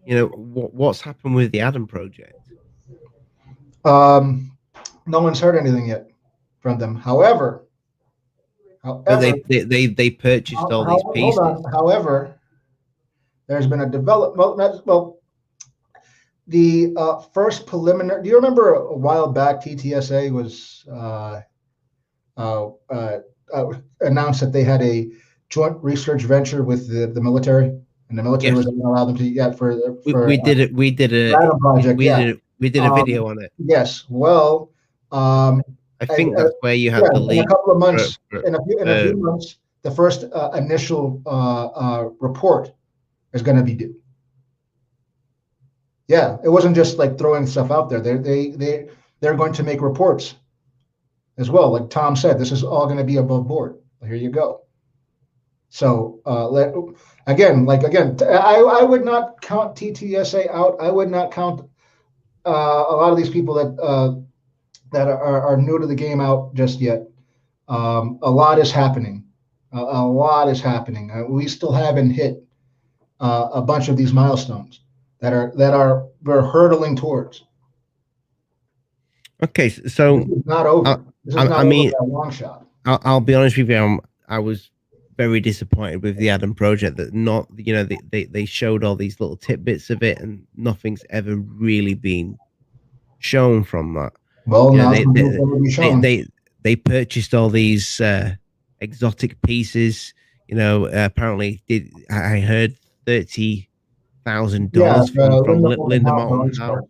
what's happened with the Adam Project? No one's heard anything yet from them. However, they purchased all these pieces. Hold on. However, there's been a development. Well, the first preliminary. Do you remember a while back TTSA was announced that they had a joint research venture with the military, and the military was going to allow them to for we did it. We did a Adam project. We did a video on it. Yes. Well, I think that's where you have the leak. In a couple of months, in a few months, the first initial report is going to be due. Yeah, it wasn't just like throwing stuff out there. They're going to make reports as well. Like Tom said, this is all going to be above board. Here you go. So again, I would not count TTSA out. I would not count a lot of these people that are new to the game out just yet. A lot is happening. A lot is happening. We still haven't hit a bunch of these milestones that we're hurtling towards. Okay, so this is not over. This is not over by a long shot. I'll be honest with you. I was very disappointed with the Adam Project that they showed all these little tidbits of it and nothing's ever really been shown from that. Well, now they purchased all these exotic pieces. Apparently, I heard $30,000 from Linda Mountain.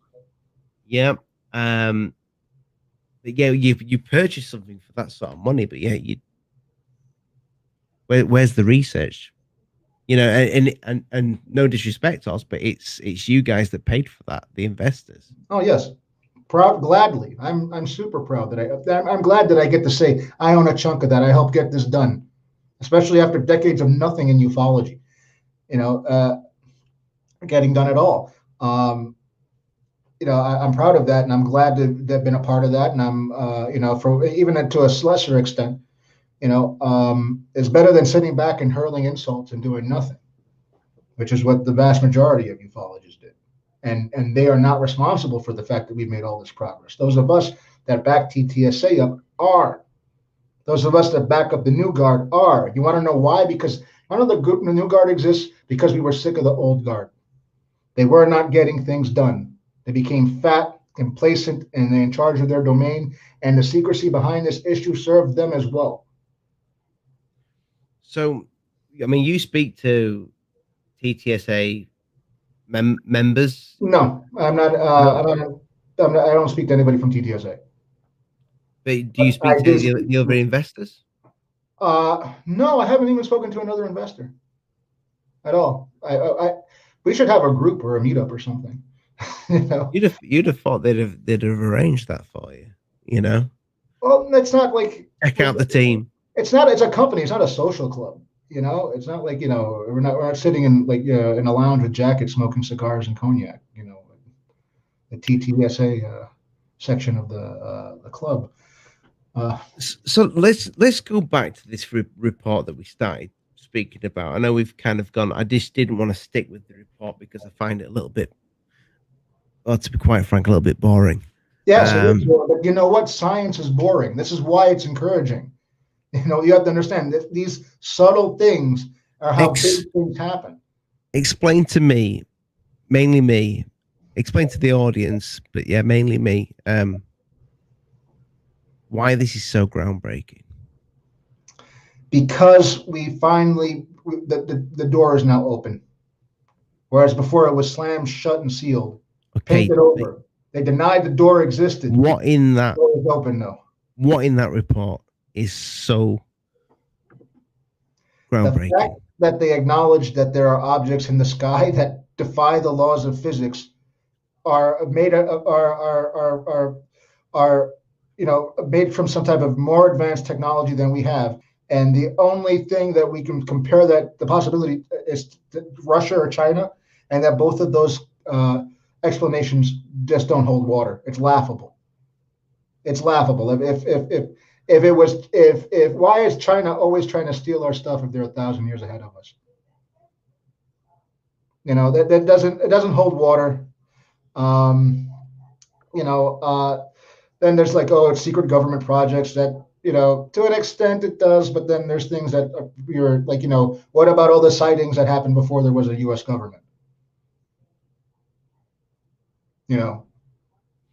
Yeah. Yeah, you purchase something for that sort of money, but yeah, where's the research? And no disrespect to us, but it's you guys that paid for that, the investors. Oh yes, gladly. I'm super proud that I'm glad that I get to say I own a chunk of that. I helped get this done, especially after decades of nothing in ufology. Getting done at all. I'm proud of that, and I'm glad to have been a part of that. And I'm, for even to a lesser extent, is better than sitting back and hurling insults and doing nothing, which is what the vast majority of ufologists did. And they are not responsible for the fact that we've made all this progress. Those of us that back TTSA up are. Those of us that back up the new guard are. You want to know why? Because none of the new guard exists because we were sick of the old guard. They were not getting things done. They became fat, complacent, and they're in charge of their domain. And the secrecy behind this issue served them as well. So, I mean, you speak to TTSA members? No, I'm not. I don't speak to anybody from TTSA. But do you speak to the other investors? No, I haven't even spoken to another investor at all. We should have a group or a meetup or something. You'd have thought they'd have arranged that for you. Well, it's not like check out the team. It's a company. It's not a social club. It's not like we're not sitting in in a lounge with jackets, smoking cigars and cognac. The TTSA section of the club. So let's go back to this report that we started speaking about. I know we've kind of gone. I just didn't want to stick with the report because I find it a little bit, well, to be quite frank, a little bit boring. Yes, it is boring, but you know what? Science is boring. This is why it's encouraging. You have to understand that these subtle things are how big things happen. Explain to me, mainly me. Explain to the audience, but yeah, mainly me. why this is so groundbreaking. Because we finally, the door is now open. Whereas before it was slammed shut and sealed, Okay, painted over. They denied the door existed. what in that? The door is open now. What in that report is so The groundbreaking? fact that they acknowledge that there are objects in the sky that defy the laws of physics are made made from some type of more advanced technology than we have. And the only thing that we can compare that the possibility is Russia or China, and that both of those explanations just don't hold water. It's laughable. It's laughable. If why is China always trying to steal our stuff if they're 1,000 years ahead of us? That doesn't hold water. Then there's like, it's secret government projects that, to an extent it does, but then there's things that you're like, what about all the sightings that happened before there was a U.S. government?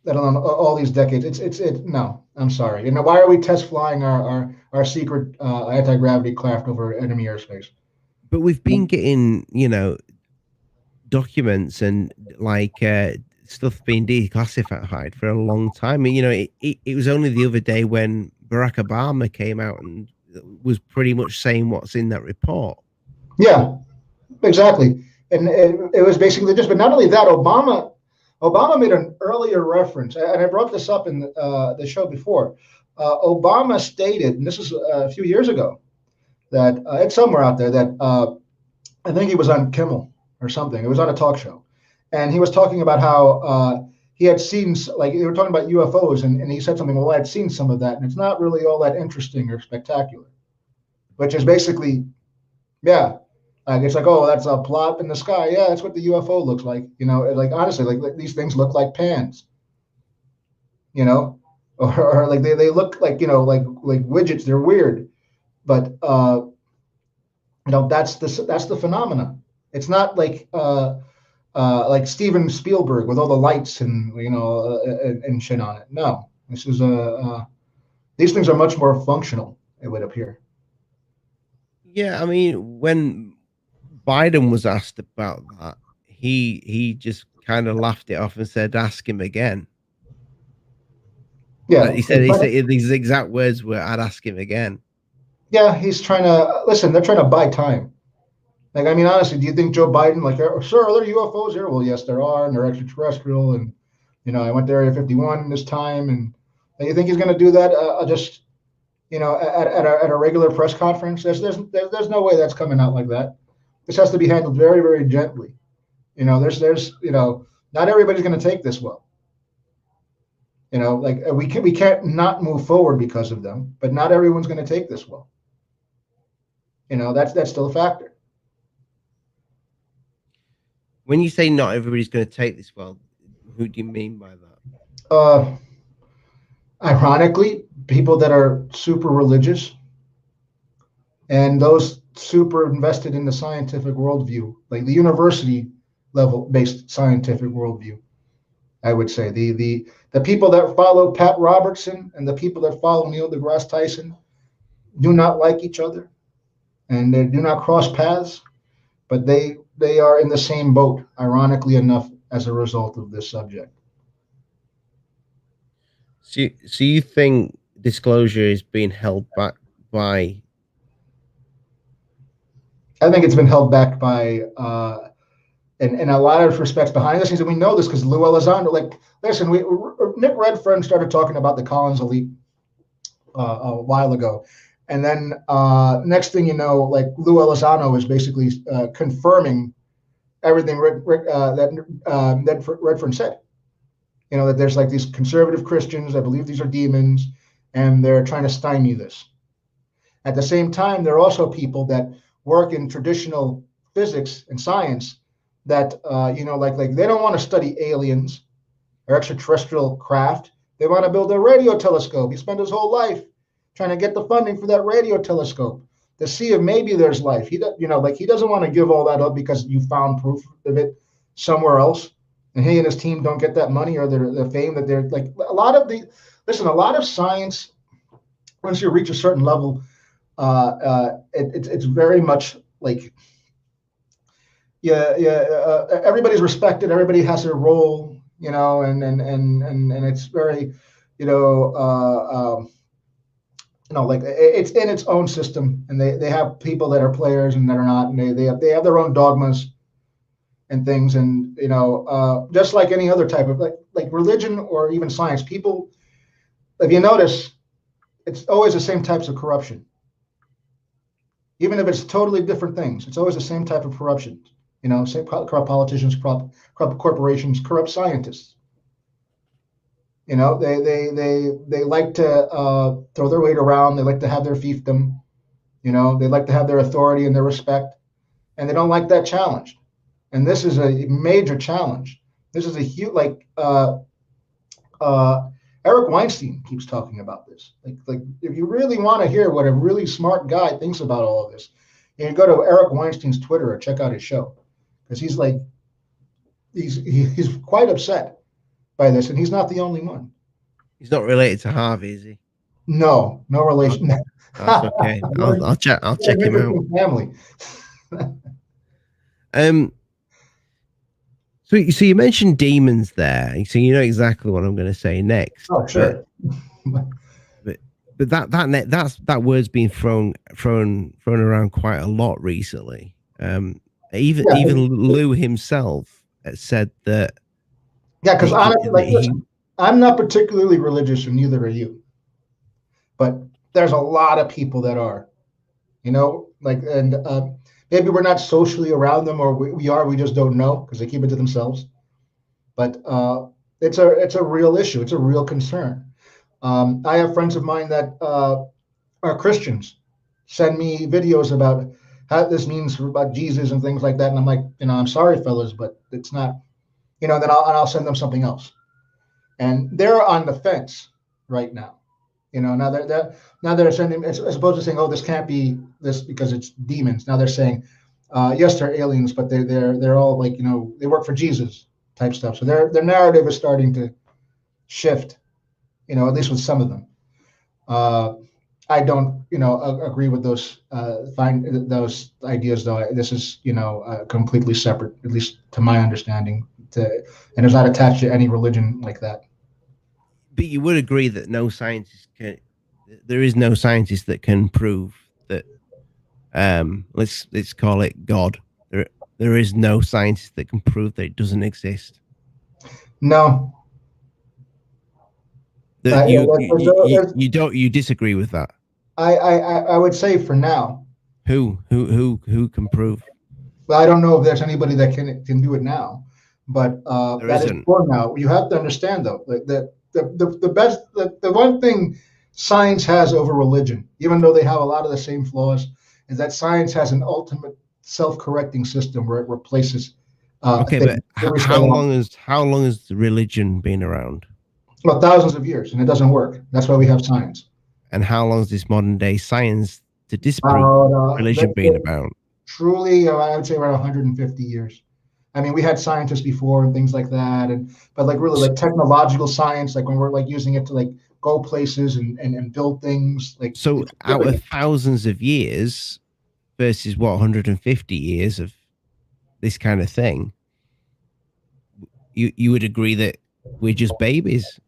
Let alone all these decades. No, I'm sorry. Why are we test flying our secret anti-gravity craft over enemy airspace? But we've been getting, documents and like stuff being declassified for a long time. It was only the other day when Barack Obama came out and was pretty much saying what's in that report. Yeah, exactly. And it was basically just, but not only that, Obama made an earlier reference, and I brought this up in the show before. Obama stated, and this is a few years ago, that it's somewhere out there that I think he was on Kimmel or something. It was on a talk show. And he was talking about how he had seen, like, they were talking about UFOs, and he said something, well, I had seen some of that, and it's not really all that interesting or spectacular, which is basically, yeah. It's like, oh, that's a plot in the sky. Yeah, that's what the UFO looks like. Like honestly, like these things look like pans. Or like they look like like widgets. They're weird, but that's the phenomena. It's not like Steven Spielberg with all the lights and and shit on it. No, this is these things are much more functional. It would appear. Yeah, I mean, when Biden was asked about that, he just kind of laughed it off and said, "Ask him again." Yeah, he said these exact words were, "I'd ask him again." Yeah, he's trying to listen. They're trying to buy time. Like, I mean, honestly, do you think Joe Biden, like, sir, are there UFOs here? Well, yes, there are, and they're extraterrestrial. And I went to Area 51 this time, and you think he's going to do that? Just at a regular press conference? There's no way that's coming out like that. This has to be handled very, very gently. There's not everybody's going to take this well. Like we can't not move forward because of them, but not everyone's going to take this well. That's still a factor. When you say not everybody's going to take this well, who do you mean by that? Ironically, people that are super religious and those super invested in the scientific worldview, like the university level based scientific worldview. I would say the people that follow Pat Robertson and the people that follow Neil deGrasse Tyson do not like each other, and they do not cross paths, but they are in the same boat, ironically enough, as a result of this subject. So you think disclosure is being held back by? I think it's been held back by, in a lot of respects, behind the scenes, and we know this because Lou Elizondo. Like, listen, Nick Redfern started talking about the Collins elite a while ago, and then next thing you know, like Lou Elizondo is basically confirming everything that Redfern said. That there's like these conservative Christians that believe these are demons, and they're trying to stymie this. At the same time, there are also people that work in traditional physics and science that like they don't want to study aliens or extraterrestrial craft. They want to build a radio telescope. He spent his whole life trying to get the funding for that radio telescope to see if maybe there's life. He doesn't want to give all that up because you found proof of it somewhere else, and he and his team don't get that money or the fame that they're like. A lot of science once you reach a certain level, it's very much like, everybody's respected, everybody has their role, and it's very, like it's in its own system, and they have people that are players and that are not, and they have their own dogmas and things, and just like any other type of like religion or even science, people, if you notice, it's always the same types of corruption. Even if it's totally different things, it's always the same type of corruption. Say corrupt politicians, corrupt corporations, corrupt scientists. They like to throw their weight around. They like to have their fiefdom. They like to have their authority and their respect, and they don't like that challenged. And this is a major challenge. This is a huge, Eric Weinstein keeps talking about this. Like if you really want to hear what a really smart guy thinks about all of this, you go to Eric Weinstein's Twitter or check out his show, because he's quite upset by this, and he's not the only one. He's not related to Harvey, is he? No relation. Okay. That's okay. I'll check him out. Family. So you mentioned demons there, so you know exactly what I'm going to say next. Oh, sure. But that word's been thrown around quite a lot recently. Even Lou himself said that. Yeah, because honestly, I'm not particularly religious, and neither are you. But there's a lot of people that are, and maybe we're not socially around them, or we are. We just don't know because they keep it to themselves. But it's a real issue. It's a real concern. I have friends of mine that are Christians send me videos about how this means about Jesus and things like that, and I'm like, I'm sorry, fellas, but it's not. Then I'll send them something else, and they're on the fence right now. Now they're sending, as opposed to saying, oh, this can't be this because it's demons. Now they're saying, yes, they're aliens, but they're all like, they work for Jesus type stuff. So their narrative is starting to shift, at least with some of them. I don't, agree with those those ideas, though. This is, completely separate, at least to my understanding, and is not attached to any religion like that. But you would agree that there is no scientist that can prove that. Let's call it God. There is no scientist that can prove that it doesn't exist. No. You disagree with that? I would say for now. Who can prove? Well, I don't know if there's anybody that can do it now, but that is for now. You have to understand, though, that the one thing science has over religion, even though they have a lot of the same flaws, is that science has an ultimate self-correcting system where it replaces. Okay, but how long has religion been around? Well, thousands of years, and it doesn't work. That's why we have science. And how long is this modern day science to disprove religion being about? Truly, I would say around 150 years. I mean, we had scientists before and things like that, but like really like technological science, like when we're like using it to like go places and build things. Like, so out of thousands of years versus 150 years of this kind of thing, you would agree that we're just babies?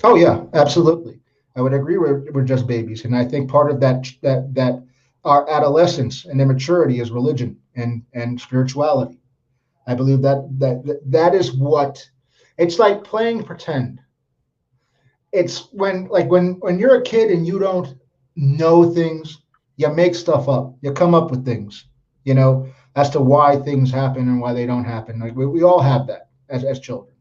Oh yeah, absolutely. I would agree we're just babies, and I think part of that our adolescence and immaturity is religion and spirituality. I believe that is what it's like playing pretend. It's when you're a kid and you don't know things, you make stuff up. You come up with things, as to why things happen and why they don't happen. Like we all have that as children.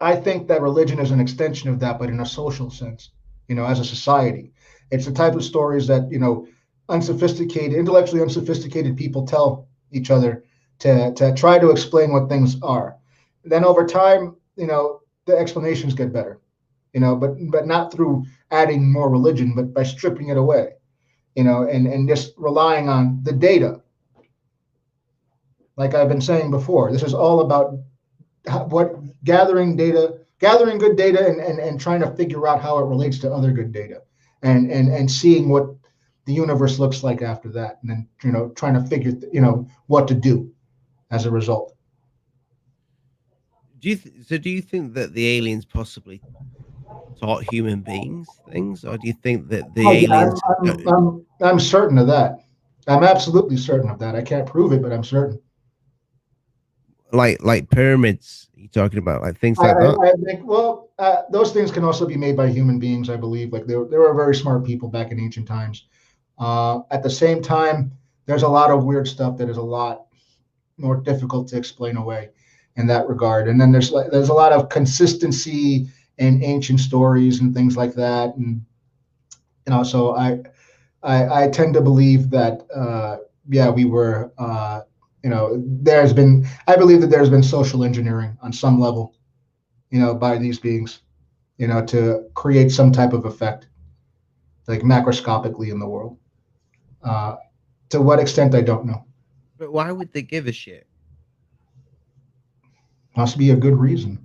I think that religion is an extension of that, but in a social sense, as a society. It's the type of stories that, intellectually unsophisticated people tell each other to try to explain what things are. Then over time, the explanations get better, but not through adding more religion, but by stripping it away, and just relying on the data. Like I've been saying before, this is all about gathering data gathering good data and trying to figure out how it relates to other good data, and seeing what the universe looks like after that, and then trying to figure what to do as a result. Do you think that the aliens possibly taught human beings things, or do you think that the Oh yeah, aliens I'm certain of that. I'm absolutely certain of that. I can't prove it, but I'm certain. like pyramids? You talking about like things I, like that? I think, well, those things can also be made by human beings, I believe. Like they were very smart people back in ancient times. At the same time, there's a lot of weird stuff that is a lot more difficult to explain away in that regard. And then there's a lot of consistency in ancient stories and things like that. And so I tend to believe that yeah, we were I believe that there's been social engineering on some level, by these beings, to create some type of effect, like macroscopically in the world. Uh, to what extent, I don't know. But why would they give a shit? Must be a good reason,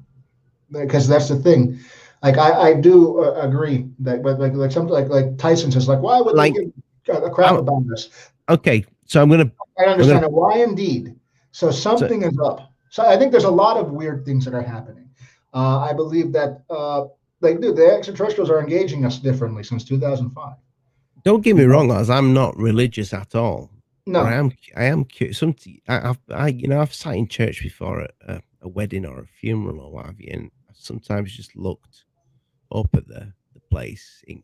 because that's the thing. Like I do agree that, but like something like Tyson says, like, why would they Like, give a crap I'm, about this? okay, so I'm gonna I I'm gonna understand it. Why indeed? So so, something is up. So I think there's a lot of weird things that are happening. I believe that dude, the extraterrestrials are engaging us differently since 2005. don't get You me know? wrong, as I'm not religious at all, but No. I am curious. I've sat in church before at a wedding or a funeral or what have you, and I've sometimes just looked up at the place in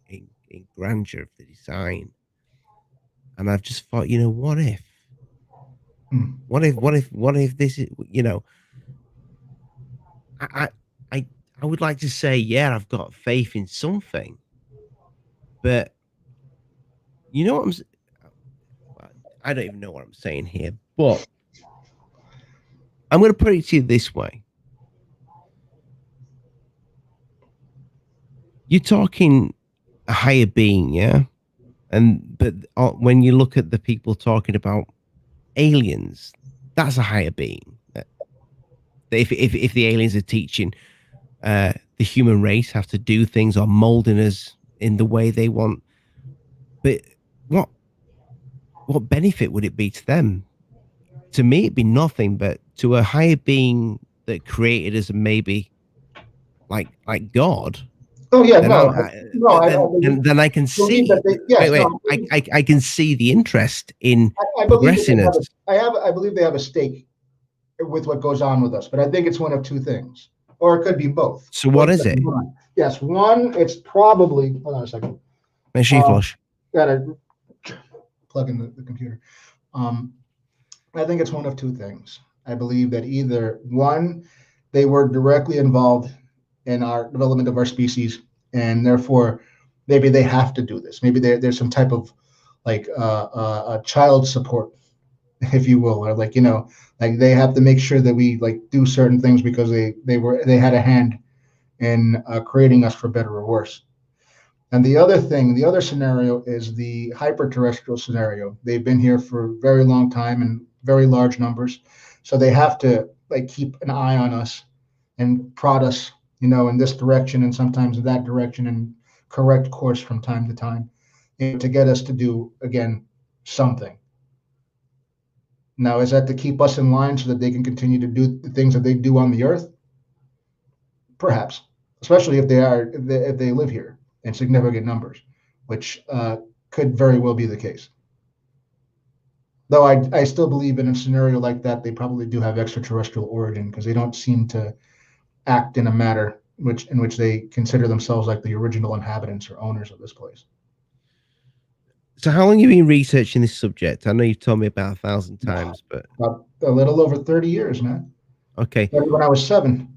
grandeur of the design, and I've just thought, what if? Hmm. What if this is, I, I, I I would like to say, yeah, I've got faith in something, but you know what well, I don't even know what I'm saying here, but I'm going to put it to you this way. You're talking a higher being, yeah? But when you look at the people talking about aliens, that's a higher being. If the aliens are teaching the human race how to do things or molding us in the way they want, but what what benefit would it be to them? To me, it'd be nothing, but to a higher being that created us, and maybe like God, Oh yeah, then no, no. then I can Believe that see. they. Yes, Wait, no. I can see the interest in I believe that progressing they us. have. I believe they have a stake with what goes on with us, but I think it's one of two things, or it could be both. So Or what it is could be it? one. Yes, one. It's probably. Hold on a second. Make sure you flush. Gotta plug in the computer. Um, I think it's one of two things. I believe that either one, they were directly involved in our development of our species, and therefore maybe they have to do this. Maybe there's some type of like child support, if you will, or like they have to make sure that we like do certain things because they had a hand in creating us for better or worse. And the other scenario is the hyperterrestrial scenario. They've been here for a very long time in very large numbers. So they have to like keep an eye on us and prod us, in this direction and sometimes in that direction and correct course from time to time, to get us to do again something. Now, is that to keep us in line so that they can continue to do the things that they do on the earth? Perhaps, especially if they live here in significant numbers, which could very well be the case. Though I still believe in a scenario like that, they probably do have extraterrestrial origin because they don't seem to act in a manner in which they consider themselves like the original inhabitants or owners of this place. So how long have you been researching this subject? I know you've told me about 1,000 times, but About a little over 30 years, man. okay. Started when I was 7.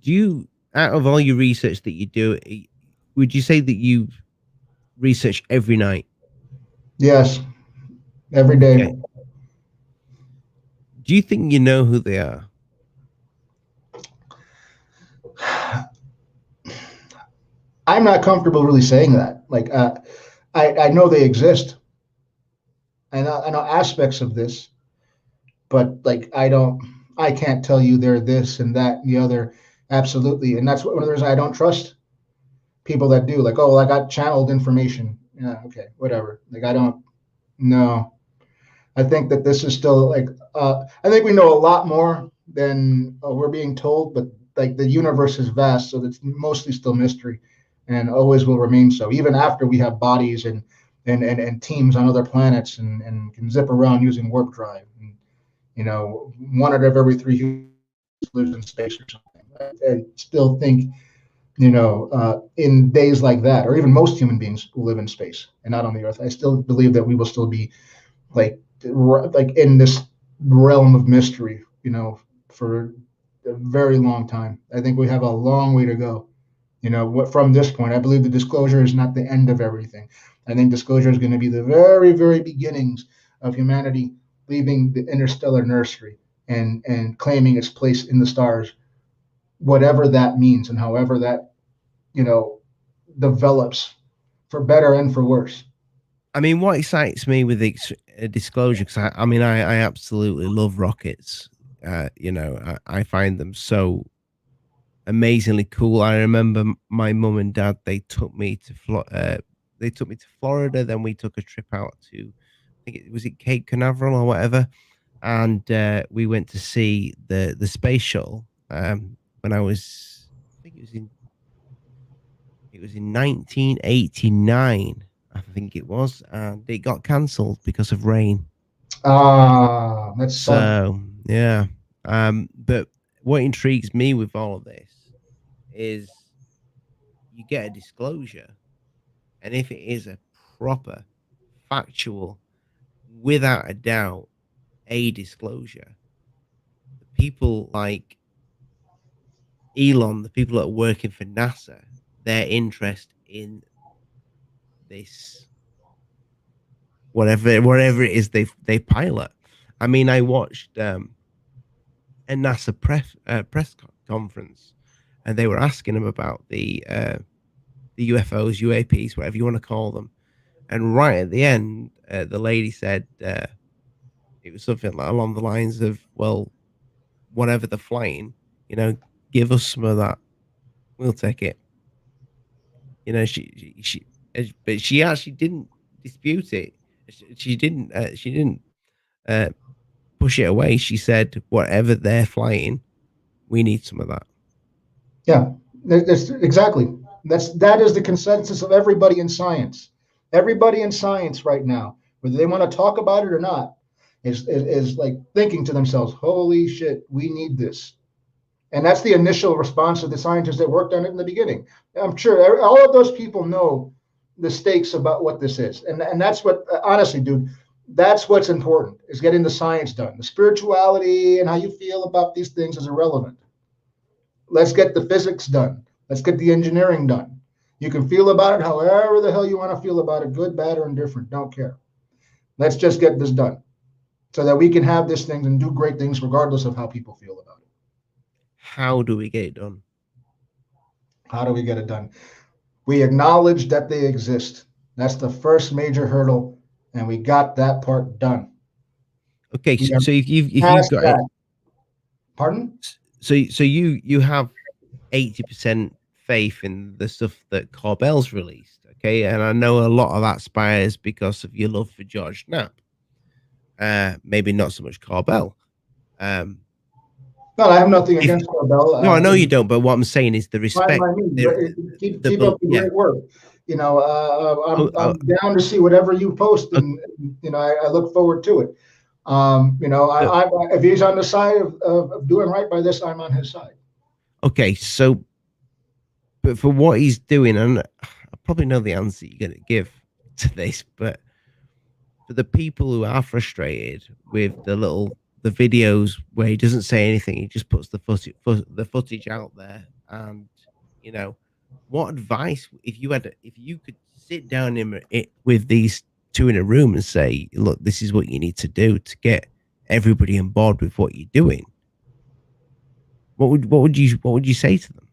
Do you, out of all your research that you do, would you say that you research every night? Yes, every day. Okay. Do you think you know who they are? I'm not comfortable really saying that. Like, I know they exist. I know aspects of this, but like I can't tell you they're this and that and the other Absolutely. And that's one of the reasons I don't trust people that do. Like, oh, well, I got channeled information. Yeah, okay, whatever. Like, I don't know. I think that this is still like, I think we know a lot more than we're being told, but like the universe is vast, so it's mostly still mystery and always will remain so, even after we have bodies and teams on other planets and can zip around using warp drive. And, you know, one out of every three humans lives in space or something. I still think, you know, in days like that, or even most human beings who live in space and not on the Earth, I still believe that we will still be like in this realm of mystery, you know, for a very long time. I think we have a long way to go. You know, from this point, I believe the disclosure is not the end of everything. I think disclosure is going to be the very, very beginnings of humanity leaving the interstellar nursery and claiming its place in the stars, whatever that means and however that, you know, develops for better and for worse. I mean, what excites me with the disclosure, because I mean, I absolutely love rockets. You know, I find them so amazingly cool. I remember my mum and dad, they took me to Florida, then we took a trip out to, I think it was it Cape Canaveral or whatever, and we went to see the space shuttle. When I think it was in 1989, I think it was, and it got cancelled because of rain. That sucks. So yeah, but what intrigues me with all of this is you get a disclosure, and if it is a proper, factual, without a doubt, a disclosure, the people like Elon, the people that are working for NASA, their interest in this, whatever it is they pilot. I mean, I watched a NASA press conference, and they were asking him about the UFOs, UAPs, whatever you want to call them. And right at the end, the lady said it was something like along the lines of, "Well, whatever they're flying, you know, give us some of that. We'll take it." You know, but she actually didn't dispute it. She didn't uh, push it away. She said, "Whatever they're flying, we need some of that." Yeah, that's exactly. That is the consensus of everybody in science. Everybody in science right now, whether they want to talk about it or not, is like thinking to themselves, "Holy shit, we need this." And that's the initial response of the scientists that worked on it in the beginning. I'm sure all of those people know the stakes about what this is, and that's what honestly, dude. That's what's important is getting the science done. The spirituality and how you feel about these things is irrelevant. Let's get the physics done. Let's get the engineering done. You can feel about it however the hell you want to feel about it, good, bad, or indifferent. Don't care. Let's just get this done so that we can have this thing and do great things regardless of how people feel about it. How do we get it done? How do we get it done? We acknowledge that they exist. That's the first major hurdle, and we got that part done. Okay, We are so if you've past got it, that. Pardon? so you have 80% faith in the stuff that Corbell's released, okay? And I know a lot of that spires because of your love for George Knapp. Maybe not so much Corbell. No, I have nothing against Corbell. No, I know you don't, but what I'm saying is the respect. Keep up the great work. You know, I'm down to see whatever you post, and you know, I look forward to it. You know, if he's on the side of doing right by this, I'm on his side. Okay, so, but for what he's doing, and I probably know the answer you're going to give to this, but for the people who are frustrated with the videos where he doesn't say anything, he just puts the footage out there, and you know, what advice if you could sit down with these two in a room and say, look, this is what you need to do to get everybody on board with what you're doing, what would you say to them?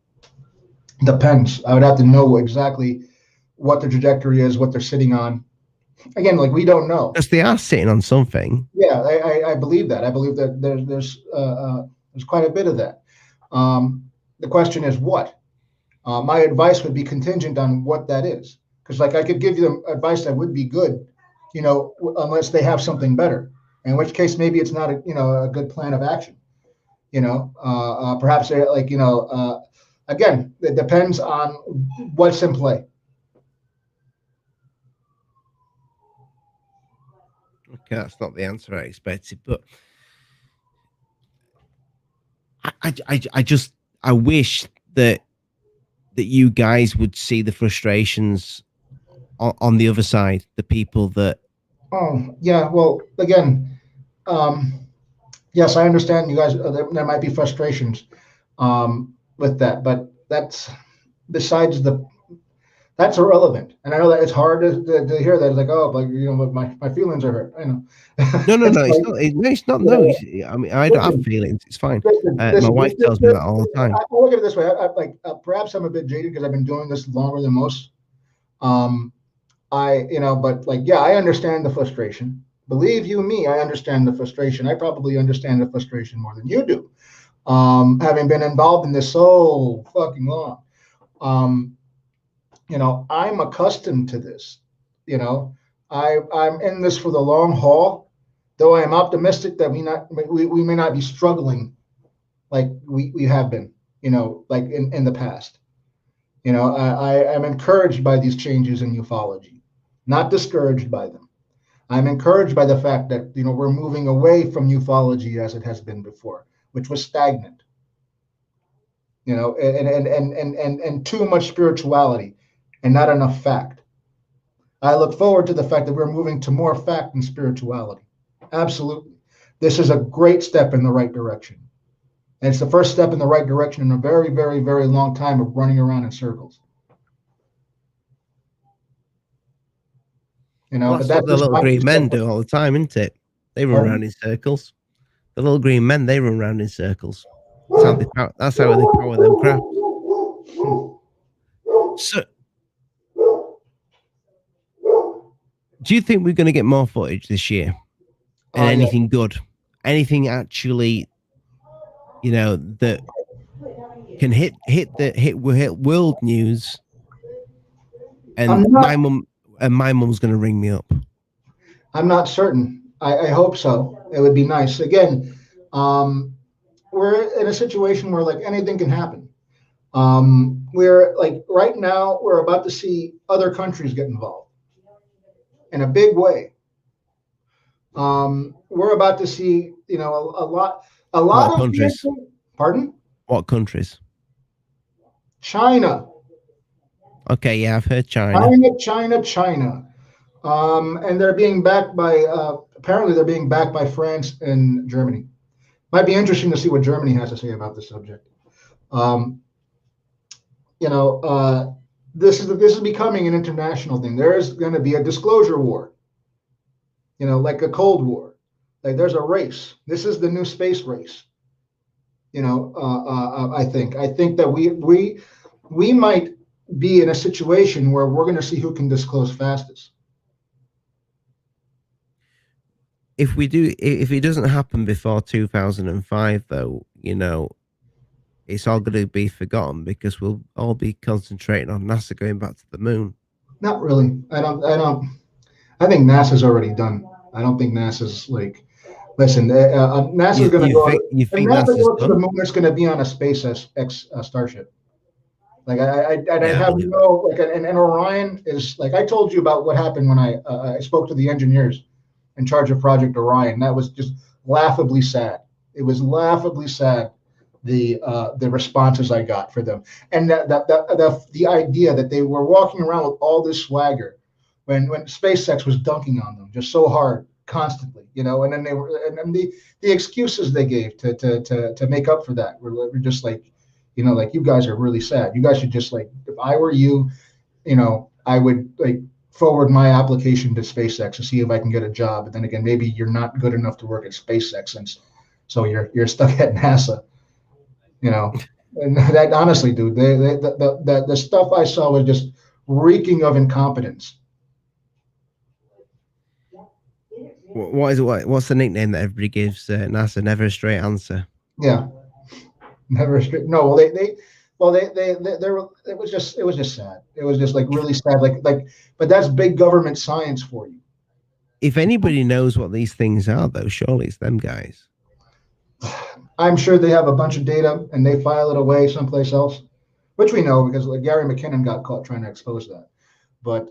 Depends. I would have to know exactly what the trajectory is, what they're sitting on. Again, like we don't know. Because they are sitting on something. Yeah, I believe that. I believe that there's quite a bit of that. the question is what? My advice would be contingent on what that is, because like I could give you advice that would be good, unless they have something better. In which case, maybe it's not a good plan of action. Perhaps again, it depends on what's in play. Okay, that's not the answer I expected, but I wish that you guys would see the frustrations on the other side, the people that. Oh yeah, well again, yes, I understand you guys. There might be frustrations with that, but that's besides that's irrelevant. And I know that it's hard to hear that. It's like, oh, but but my feelings are hurt. I know. No, It's it's like, not. It's not. No, I mean, I don't have listen, feelings. It's fine. My listen, wife tells me that all the time. I look at it this way. Perhaps I'm a bit jaded because I've been doing this longer than most. But like, yeah, I understand the frustration. Believe you me, I understand the frustration. I probably understand the frustration more than you do, having been involved in this so fucking long. I'm accustomed to this. I'm in this for the long haul, though I am optimistic that we may not be struggling like we have been, like in the past. I am encouraged by these changes in ufology, not discouraged by them. I'm encouraged by the fact that we're moving away from ufology as it has been before, which was stagnant. And too much spirituality and not enough fact. I look forward to the fact that we're moving to more fact and spirituality. Absolutely. This is a great step in the right direction. And it's the first step in the right direction in a very, very, very long time of running around in circles. Well, But that's what the little green men do all the time, isn't it? They run around in circles. The little green men, they run around in circles. That's how they power them crap. So, do you think we're going to get more footage this year? And anything good? Anything actually, that can hit world news? And my mom's going to ring me up. I'm not certain. I hope so. It would be nice. Again, we're in a situation where like anything can happen. We're like right now, we're about to see other countries get involved in a big way. We're about to see, a lot of countries. Pardon? What countries? China. Okay, yeah, I've heard China. China. And they're being backed by, apparently they're being backed by France and Germany. Might be interesting to see what Germany has to say about this subject. This is becoming an international thing. There is going to be a disclosure war, like a Cold War. Like there's a race. This is the new space race. I think that we might be in a situation where we're going to see who can disclose fastest. If it doesn't happen before 2005, though, it's all going to be forgotten because we'll all be concentrating on NASA going back to the moon. Not really. I think NASA's already done. I don't think NASA's like, listen, NASA's going to go. You think NASA NASA's goes to the done? moon, it's going to be on a SpaceX starship. Like I Yeah, have and Orion is like, I told you about what happened when I spoke to the engineers in charge of Project Orion. That was just laughably sad. It was laughably sad, the responses I got for them, and the idea that they were walking around with all this swagger when SpaceX was dunking on them just so hard constantly, and then and the excuses they gave to make up for that were just like, like, you guys are really sad. You guys should just, like, if I were you, I would like forward my application to SpaceX to see if I can get a job. But then again, maybe you're not good enough to work at SpaceX, and so you're stuck at NASA. And that, honestly, dude, the stuff I saw was just reeking of incompetence. What is it? What's the nickname that everybody gives NASA? Never a straight answer. Yeah. Never strict. No, well, they were. It was just sad. It was just like really sad. But that's big government science for you. If anybody knows what these things are, though, surely it's them guys. I'm sure they have a bunch of data and they file it away someplace else, which we know because like Gary McKinnon got caught trying to expose that. But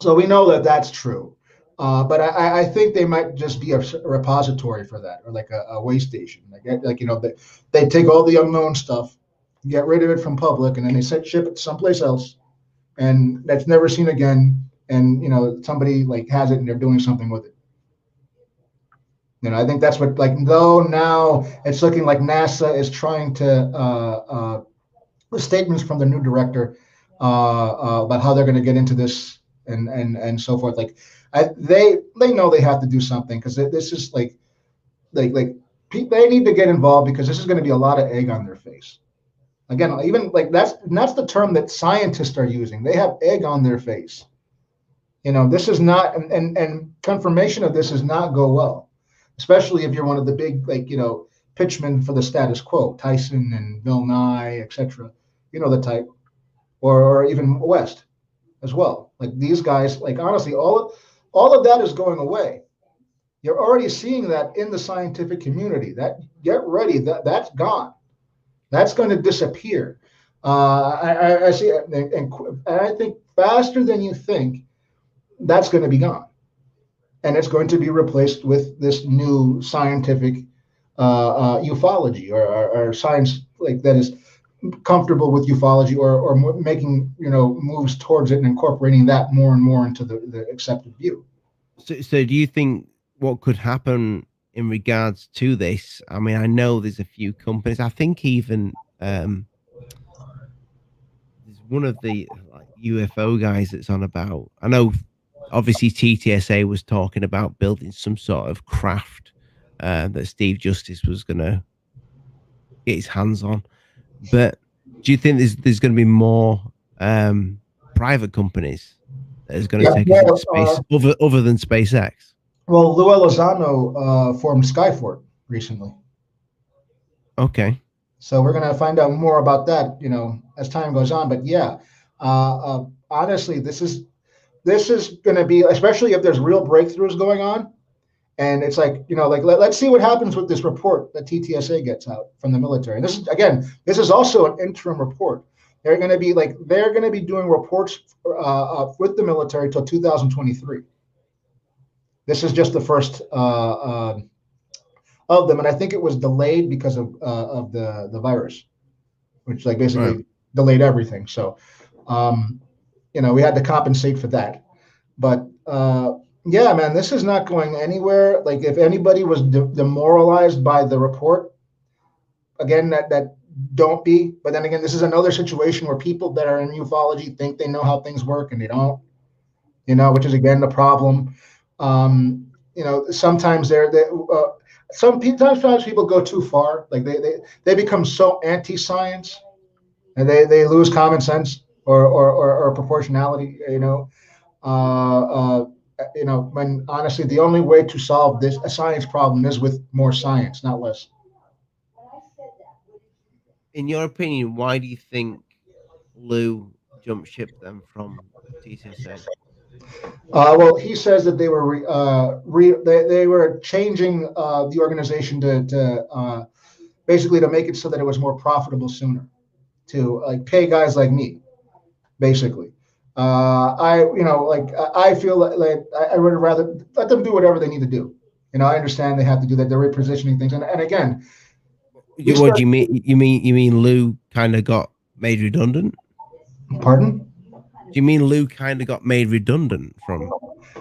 so we know that that's true. But I think they might just be a repository for that, or like a way station. Like they take all the unknown stuff, get rid of it from public, and then they ship it someplace else, and that's never seen again. And somebody like has it and they're doing something with it. I think that's what, like, though now it's looking like NASA is trying to the statements from the new director about how they're going to get into this and so forth. Like, they know they have to do something because this is like they need to get involved because this is going to be a lot of egg on their face. Again, even like that's the term that scientists are using. They have egg on their face. This is not, and confirmation of this does not go well, especially if you're one of the big, pitchmen for the status quo, Tyson and Bill Nye, etc. The type, or even West as well. Like these guys, like honestly, all of that is going away. You're already seeing that in the scientific community. That get ready, that's gone. That's going to disappear. I see, and I think faster than you think. That's going to be gone, and it's going to be replaced with this new scientific ufology or science like that is comfortable with ufology or making moves towards it and incorporating that more and more into the accepted view. So do you think what could happen in regards to this? I mean, I know there's a few companies. I think even there's one of the like UFO guys that's on about. I know. Obviously, TTSA was talking about building some sort of craft that Steve Justice was going to get his hands on. But do you think there's going to be more private companies that is going to take us into space other than SpaceX? Well, Lou Elizondo formed Skyfort recently. Okay. So we're going to find out more about that, as time goes on. But yeah, honestly, this is going to be, especially if there's real breakthroughs going on. And it's like, let's see what happens with this report that TTSA gets out from the military. And this is also an interim report. They're going to be doing reports with the military till 2023. This is just the first of them. And I think it was delayed because of the virus, which basically delayed everything. So, we had to compensate for that. But yeah, man, this is not going anywhere. Like if anybody was demoralized by the report, again, that don't be. But then again, this is another situation where people that are in ufology think they know how things work and they don't, which is again the problem. Sometimes sometimes people go too far. Like they become so anti-science and they lose common sense or proportionality, when honestly the only way to solve a science problem is with more science, not less. In your opinion, why do you think Lou jumped ship them from TTSA? Well, he says that they were they were changing the organization to basically to make it so that it was more profitable sooner, to pay guys like me, basically. I feel like I would rather let them do whatever they need to do. I understand they have to do that. They're repositioning things, and again, what do you mean? You mean Lou kind of got made redundant? Pardon? Do you mean Lou kind of got made redundant from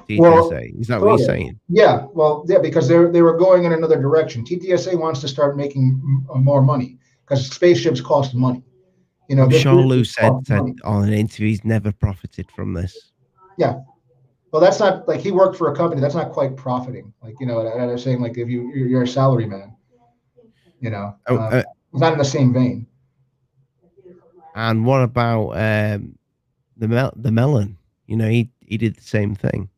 TTSA? Is that what you're saying? Yeah. Well, yeah, because they were going in another direction. TTSA wants to start making more money because spaceships cost money. I'm sure Lou said on an interview he's never profited from this. Yeah. Well, that's not like he worked for a company. That's not quite profiting. They're saying if you're a salary man, it's not in the same vein. And what about the melon? He did the same thing.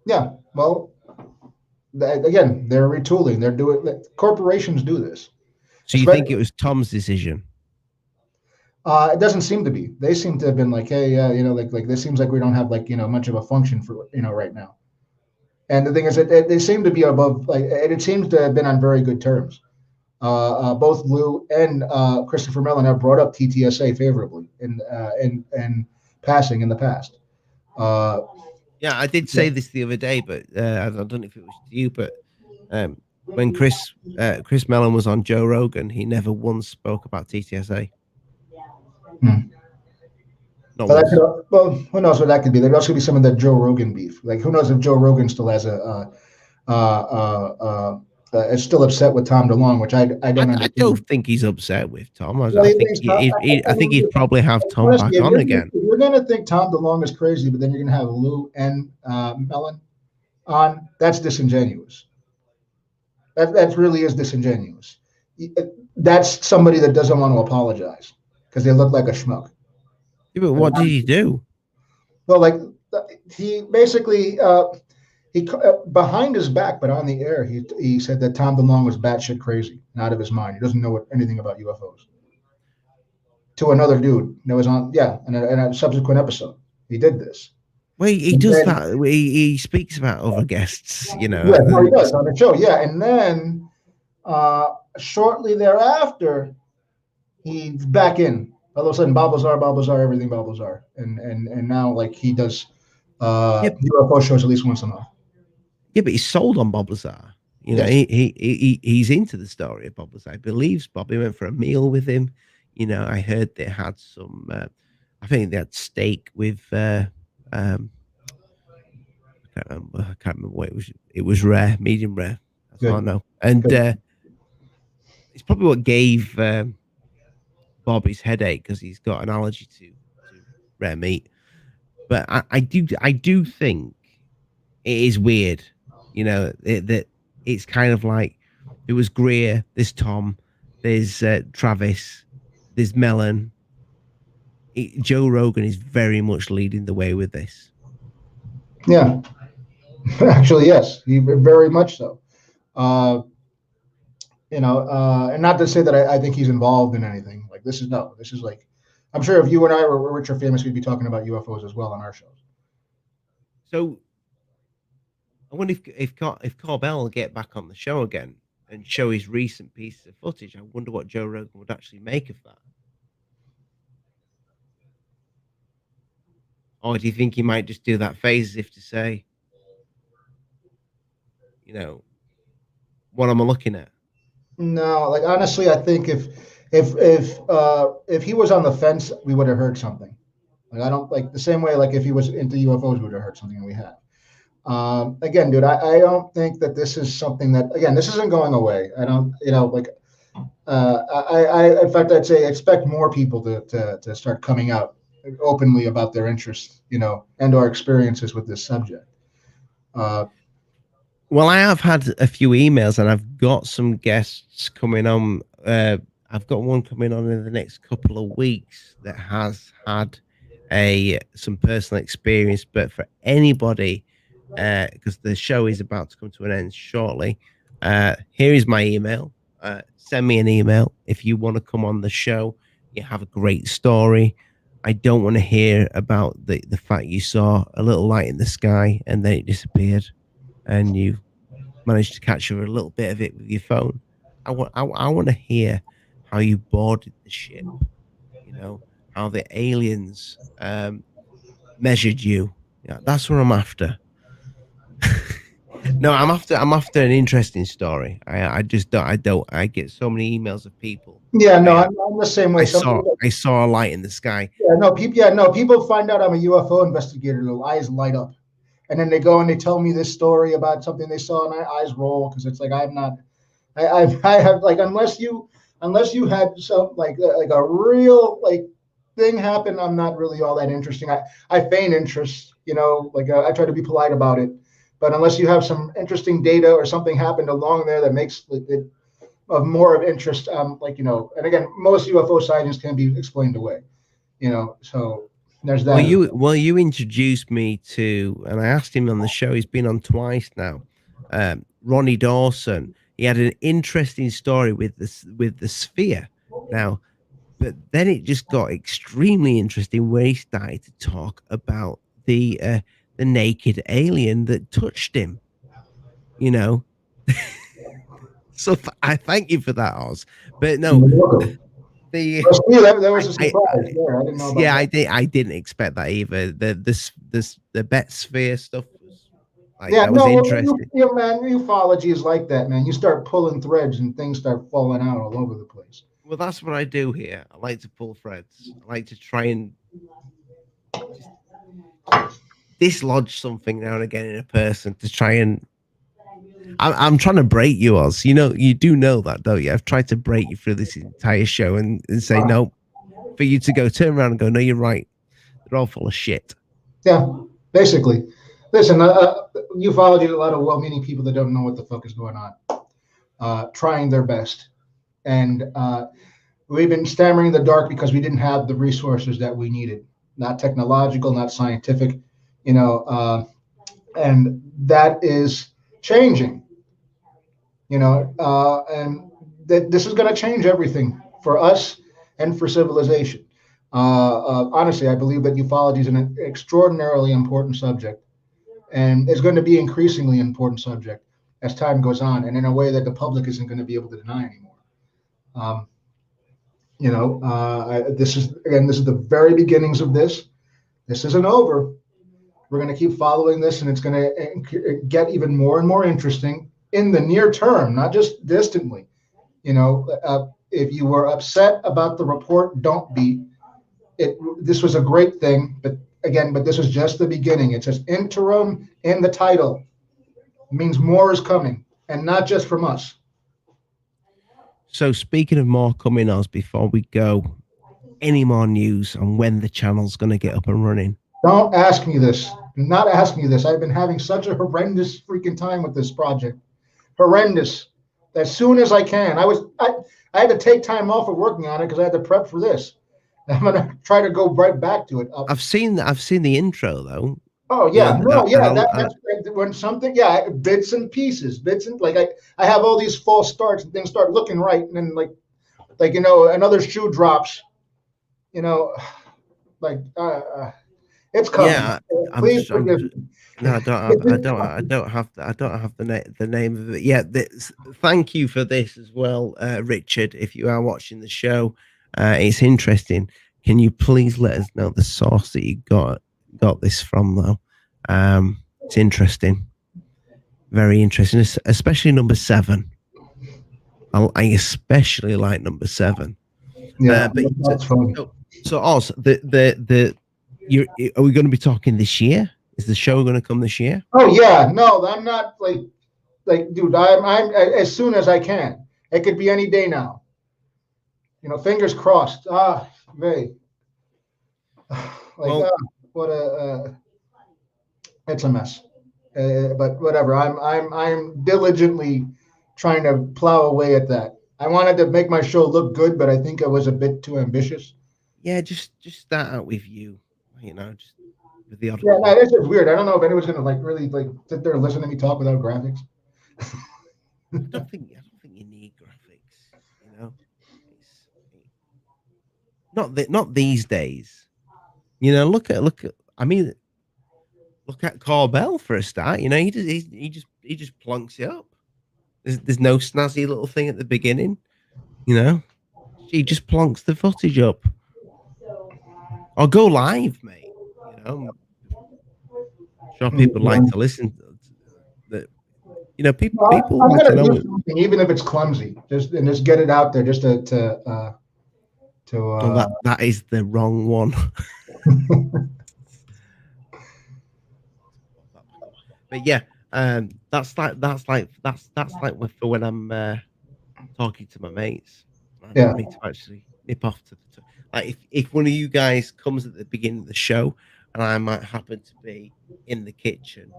Yeah. Well, again, they're retooling. They're doing. Corporations do this. So you think it was Tom's decision? It doesn't seem to be. They seem to have been like, hey, like this seems like we don't have like much of a function for right now. And the thing is, they seem to be above, like, and it seems to have been on very good terms. Both Lou and Christopher Mellon have brought up TTSA favorably in passing in the past. Yeah, I did say this the other day, but I don't know if it was to you, but when Chris Mellon was on Joe Rogan, he never once spoke about TTSA. Not once. Well, who knows what that could be? There could also be some of that Joe Rogan beef. Like, who knows if Joe Rogan still has is still upset with Tom DeLonge, which I don't understand. I don't think he's upset with Tom. I Well, think he'd probably have Tom honestly, back on again. If you're going to think Tom DeLonge is crazy, but then you're going to have Lou and Mellon on, that's disingenuous. That really is disingenuous. That's somebody that doesn't want to apologize because they look like a schmuck. Yeah, but what did he do? Well, like, he basically he behind his back, but on the air, he said that Tom DeLonge was batshit crazy and out of his mind. He doesn't know anything about UFOs. To another dude that was on, in a subsequent episode, he did this. Well, he does that. He speaks about other guests, Yeah, no, he does on the show. Yeah, and then shortly thereafter, he's back in. All of a sudden, Balbazar, everything Balbazar, and now like he does UFO shows at least once a month. Yeah, but he's sold on Balbazar. You know, he's into the story of Balbazar. He believes Bob. He went for a meal with him. You know, I heard they had some. I think they had steak with. I can't remember what it was. It was rare, medium rare. That's all I know. And it's probably what gave Bob his headache because he's got an allergy to rare meat. But I do think it is weird, you know, that it's kind of like there was Greer, there's Tom, there's Travis, there's Mellon. Joe Rogan is very much leading the way with this. Yeah, actually, yes, very much so. And not to say that I think he's involved in anything. Like, this is like, I'm sure if you and I were rich or famous, we'd be talking about UFOs as well on our shows. So I wonder if Corbell will get back on the show again and show his recent pieces of footage. I wonder what Joe Rogan would actually make of that. Or do you think he might just do that phase as if to say, you know, what am I looking at? No, like, honestly, I think if he was on the fence, we would have heard something. Like, I don't, like, the same way, like, if he was into UFOs, we would have heard something, and we have. Again, dude, I don't think that this is something that, again, this isn't going away. I don't, like, in fact, I'd say expect more people to start coming out openly about their interests, and our experiences with this subject. Well, I have had a few emails, and I've got some guests coming on. I've got one coming on in the next couple of weeks that has had some personal experience. But for anybody, because the show is about to come to an end shortly, here is my email. Send me an email if you want to come on the show. You have a great story. I don't want to hear about the fact you saw a little light in the sky and then it disappeared, and you managed to capture a little bit of it with your phone. I want to hear how you boarded the ship. How the aliens measured you. Yeah, that's what I'm after. No, I'm after an interesting story. I get so many emails of people. Yeah, no, I'm the same way. I saw a light in the sky. People find out I'm a UFO investigator, their eyes light up. And then they go and they tell me this story about something they saw, and my eyes roll because it's like I have, like, unless you had some like a real like thing happen, I'm not really all that interesting. I feign interest, I try to be polite about it, but unless you have some interesting data or something happened along there that makes it of more of interest, and again, most UFO sightings can be explained away, so. There's that. You introduced me to, and I asked him on the show. He's been on twice now. Ronnie Dawson. He had an interesting story with the sphere. Now, but then it just got extremely interesting when he started to talk about the naked alien that touched him. You know, so I thank you for that, Oz. But no, You're welcome. the Well, see, that was a I surprise. Yeah, I didn't know about yeah, that. I didn't expect that either. The bet sphere stuff was like Yeah, that was no, well, interesting. man, ufology is like that, man. You start pulling threads and things start falling out all over the place. Well, that's what I do here. I like to pull threads. I like to try and just dislodge something now and again in a person to try and. I'm trying to break you, Oz. You know, you do know that, don't you? I've tried to break you through this entire show and say no, for you to go turn around and go, no, you're right. They're all full of shit. Yeah, basically. Listen, ufology is a lot of well-meaning people that don't know what the fuck is going on, trying their best. And we've been stammering in the dark because we didn't have the resources that we needed, not technological, not scientific, you know, and that is changing, and this is going to change everything for us and for civilization. Honestly, I believe that ufology is an extraordinarily important subject and is going to be increasingly important subject as time goes on, and in a way that the public isn't going to be able to deny anymore. Um, this is the very beginnings of this. This isn't over. We're going to keep following this, and it's going to get even more and more interesting in the near term, not just distantly. If you were upset about the report, don't be. This was a great thing, but this is just the beginning. It says interim in the title. It means more is coming, and not just from us. So speaking of more coming, Oz, before we go, any more news on when the channel's going to get up and running? Don't ask me this. Do not ask me this. I've been having such a horrendous freaking time with this project. Horrendous. As soon as I can. I had to take time off of working on it because I had to prep for this. I'm gonna try to go right back to it. I've seen the intro though. Oh yeah, that's when something, yeah, bits and pieces, like I have all these false starts and things start looking right, and then like another shoe drops, like it's coming. Yeah, Please forgive me. No, I don't have the name of it yet. Thank you for this as well, Richard. If you are watching the show, it's interesting. Can you please let us know the source that you got this from, though? It's interesting, very interesting, especially number 7. I especially like number 7. Yeah, but that's funny. So Oz, are we going to be talking this year? Is the show going to come this year? Oh yeah, no, I'm not dude. I'm as soon as I can. It could be any day now. Fingers crossed. Very. What a. It's a mess. But whatever. I'm diligently trying to plow away at that. I wanted to make my show look good, but I think I was a bit too ambitious. Yeah, just start out with you. Just with the odd. Yeah, no, this is weird. I don't know if anyone's gonna really sit there and listen to me talk without graphics. I don't think you need graphics. It's not these days. Look at. I mean, look at Corbell for a start. He just plonks it up. There's no snazzy little thing at the beginning. He just plonks the footage up. Or go live, mate. I'm sure people like to listen to that. People I'm like to gonna know do something, even if it's clumsy, just get it out there, just to. That is the wrong one. But yeah, that's like for when I'm talking to my mates. I don't need to actually nip off to the like if one of you guys comes at the beginning of the show and I might happen to be in the kitchen,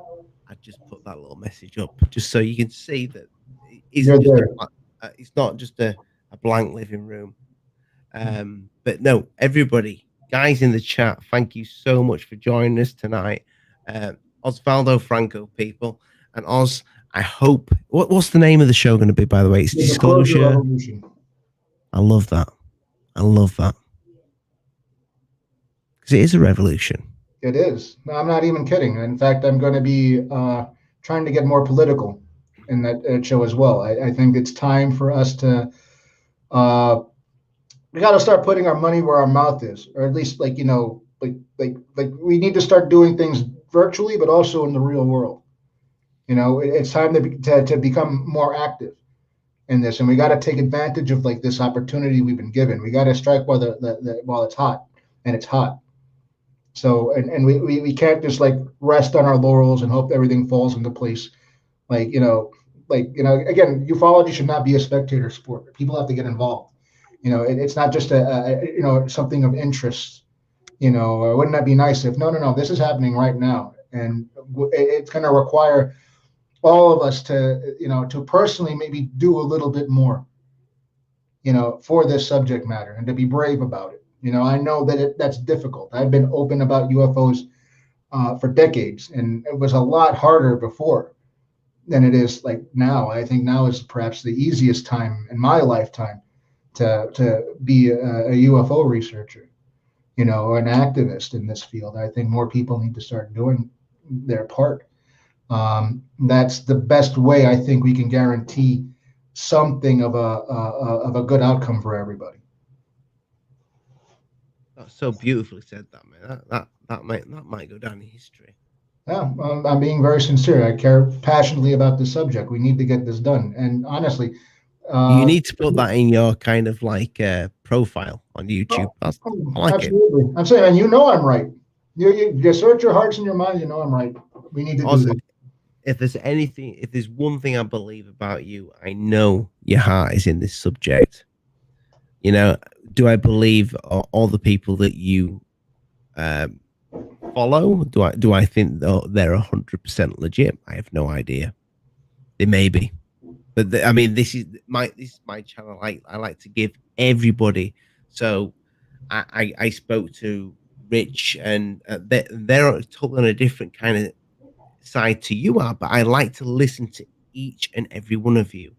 I'd just put that little message up just so you can see that it's not just a blank living room. But no, everybody, guys in the chat, thank you so much for joining us tonight. Osvaldo Franco, people, and Oz, I hope. What's the name of the show going to be, by the way? It's Disclosure. Revolution. I love that. I love that. Because it is a revolution. It is. No, I'm not even kidding. In fact, I'm going to be trying to get more political in that show as well. I think it's time for us to. We got to start putting our money where our mouth is, or at least, like, you know, like we need to start doing things virtually, but also in the real world. You know, it's time to become more active in this, and we got to take advantage of like this opportunity we've been given. We got to strike while while it's hot, and it's hot. So, and we can't just like rest on our laurels and hope everything falls into place. Like, you know, again, ufology should not be a spectator sport. People have to get involved. You know, it's not just you know, something of interest. You know, wouldn't that be nice if no, this is happening right now, and it's going to require all of us to, you know, to personally maybe do a little bit more, you know, for this subject matter, and to be brave about it. You know, I know that that's difficult. I've been open about UFOs for decades, and it was a lot harder before than it is like now. I think now is perhaps the easiest time in my lifetime to be a UFO researcher, you know, an activist in this field. I think more people need to start doing their part. That's the best way I think we can guarantee something of a good outcome for everybody. That's so beautifully said, that man. That might go down in history. Yeah, I'm being very sincere. I care passionately about this subject. We need to get this done. And honestly, you need to put that in your kind of like profile on YouTube. I like absolutely. it. I'm saying, and you know I'm right. You search your hearts and your minds. You know I'm right. We need to do this. If there's one thing I believe about you, I know your heart is in this subject. You know, do I believe all the people that you follow? Do I think they're 100% legit? I have no idea. They may be, but I mean, this is my channel. I like to give everybody. So I spoke to Rich, and they're totally on a different kind of side to you are, but I like to listen to each and every one of you.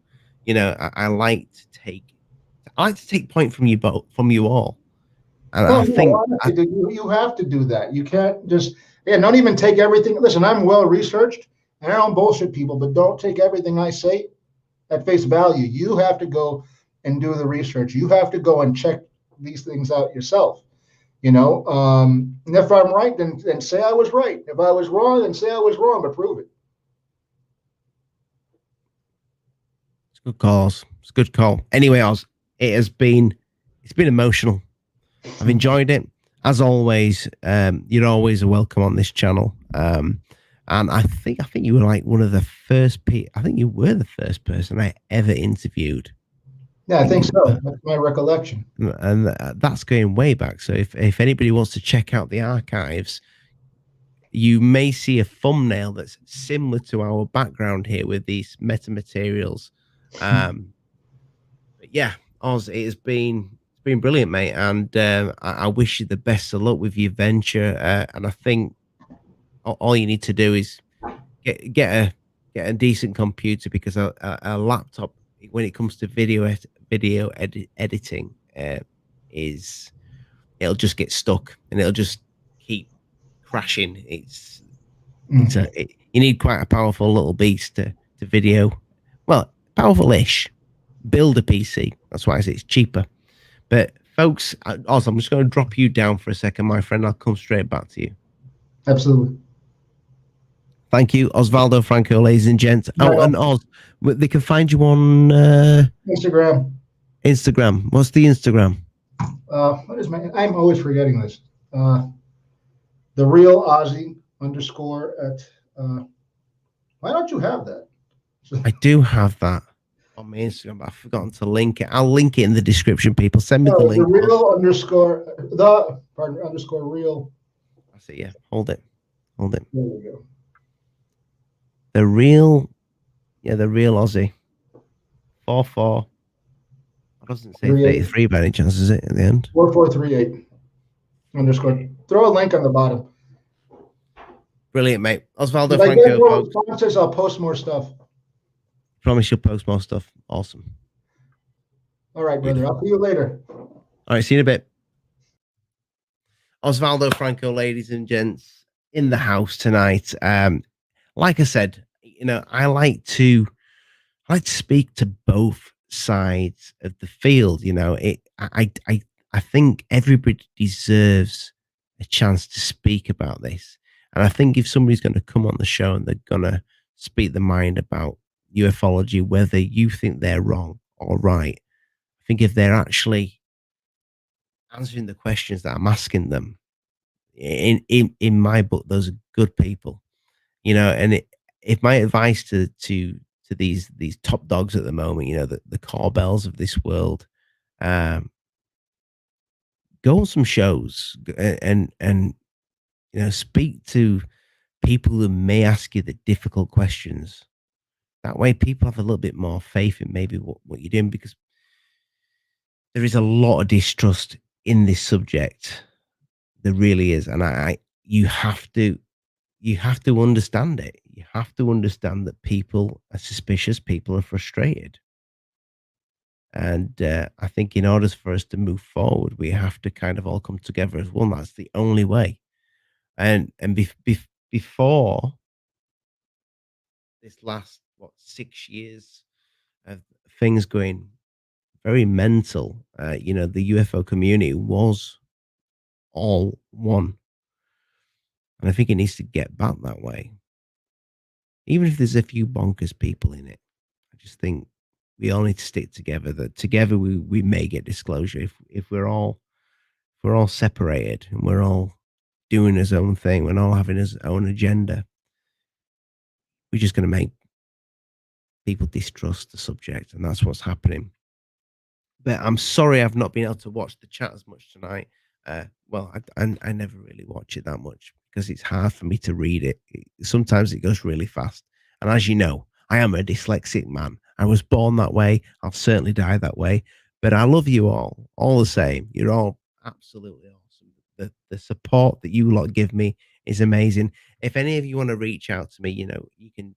You know, I like to take point from you both, from you all. And Well, I think honestly, you have to do that. You can't just, don't even take everything. Listen, I'm well researched, and I don't bullshit people, but don't take everything I say at face value. You have to go and do the research. You have to go and check these things out yourself. You know, and if I'm right, then say I was right. If I was wrong, then say I was wrong, but prove it. It's good calls. It's a good call. Anyway, it's been emotional. I've enjoyed it. As always, you're always welcome on this channel. And I think you were like one of the first people. I think you were the first person I ever interviewed. Yeah, I think so. That's my recollection. And that's going way back. So if anybody wants to check out the archives, you may see a thumbnail that's similar to our background here with these metamaterials. But yeah, Oz, it's been brilliant, mate. And I wish you the best of luck with your venture. And I think all you need to do is get a decent computer, because a laptop, when it comes to video editing, it'll just get stuck and it'll just keep crashing. You need quite a powerful little beast to video. Well, powerful-ish. Build a PC. That's why I say it's cheaper. But folks, Oz, I'm just going to drop you down for a second, my friend. I'll come straight back to you. Absolutely. Thank you, Osvaldo Franco, ladies and gents. Oh, and Oz, they can find you on Instagram. Instagram. What's the Instagram? What is my? I'm always forgetting this. The real Ozzy _ at. Why don't you have that? I do have that on my Instagram, but I've forgotten to link it. I'll link it in the description. People, send me the link. The real _ real. I see. Yeah, hold it. There we go. The real Aussie. 44. It doesn't say 33 by any chance, is it, at the end? 4438 _ Throw a link on the bottom. Brilliant, mate. Osvaldo Franco, folks. Sponsors, I'll post more stuff. promise you'll post more stuff. Awesome. All right, brother. I'll see you later. All right, see you in a bit. Osvaldo Franco, ladies and gents, in the house tonight. Like I said, I like to speak to both sides of the field. I think everybody deserves a chance to speak about this, and I think if somebody's going to come on the show and they're going to speak their mind about ufology, whether you think they're wrong or right, I think if they're actually answering the questions that I'm asking them, in my book, those are good people, and if my advice to these top dogs at the moment, the Corbells of this world, um, go on some shows and speak to people who may ask you the difficult questions. That way, people have a little bit more faith in maybe what you're doing, because there is a lot of distrust in this subject. There really is, and you have to understand it. You have to understand that people are suspicious, people are frustrated. And I think in order for us to move forward, we have to kind of all come together as one. That's the only way. And before this last 6 years of things going very mental, the UFO community was all one, and I think it needs to get back that way. Even if there's a few bonkers people in it, I just think we all need to stick together. That together we may get disclosure. If we're all separated and we're all doing his own thing, we're all having his own agenda, we're just going to make people distrust the subject, and that's what's happening. But I'm sorry I've not been able to watch the chat as much tonight. Well, I never really watch it that much because it's hard for me to read it. Sometimes it goes really fast. And as you know, I am a dyslexic man. I was born that way. I'll certainly die that way. But I love you all the same. You're all absolutely awesome. The support that you lot give me is amazing. If any of you want to reach out to me, you can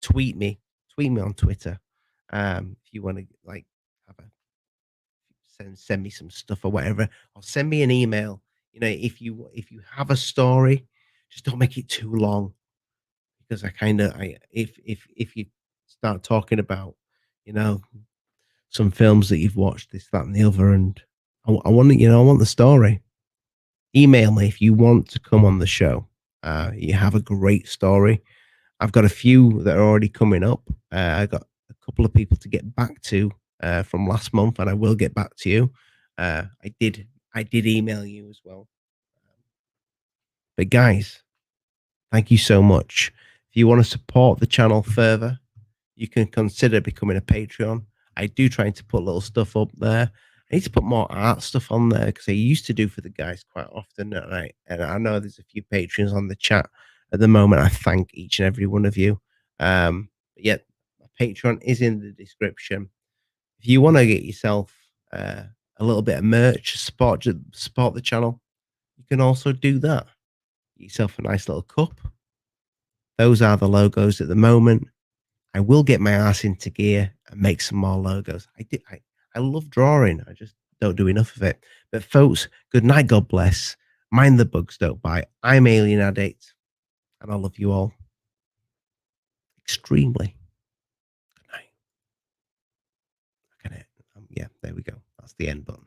tweet me on Twitter. If you want to have a send me some stuff or whatever, or send me an email. If you have a story, just don't make it too long, because I if you start talking about some films that you've watched, this, that, and the other, and I want I want the story. Email me if you want to come on the show. You have a great story. I've got a few that are already coming up. I got a couple of people to get back to from last month, and I will get back to you. I did email you as well. But guys, thank you so much. If you want to support the channel further, you can consider becoming a Patreon. I do try to put little stuff up there. I need to put more art stuff on there, because I used to do for the guys quite often. And I know there's a few patrons on the chat at the moment. I thank each and every one of you. But yeah, my Patreon is in the description. If you want to get yourself a little bit of merch, support the channel, you can also do that. Get yourself a nice little cup. Those are the logos at the moment. I will get my ass into gear and make some more logos. I love drawing. I just don't do enough of it. But folks, good night. God bless. Mind the bugs don't bite. I'm Alien Addict, and I love you all extremely. Good night. Yeah, there we go. That's the end button.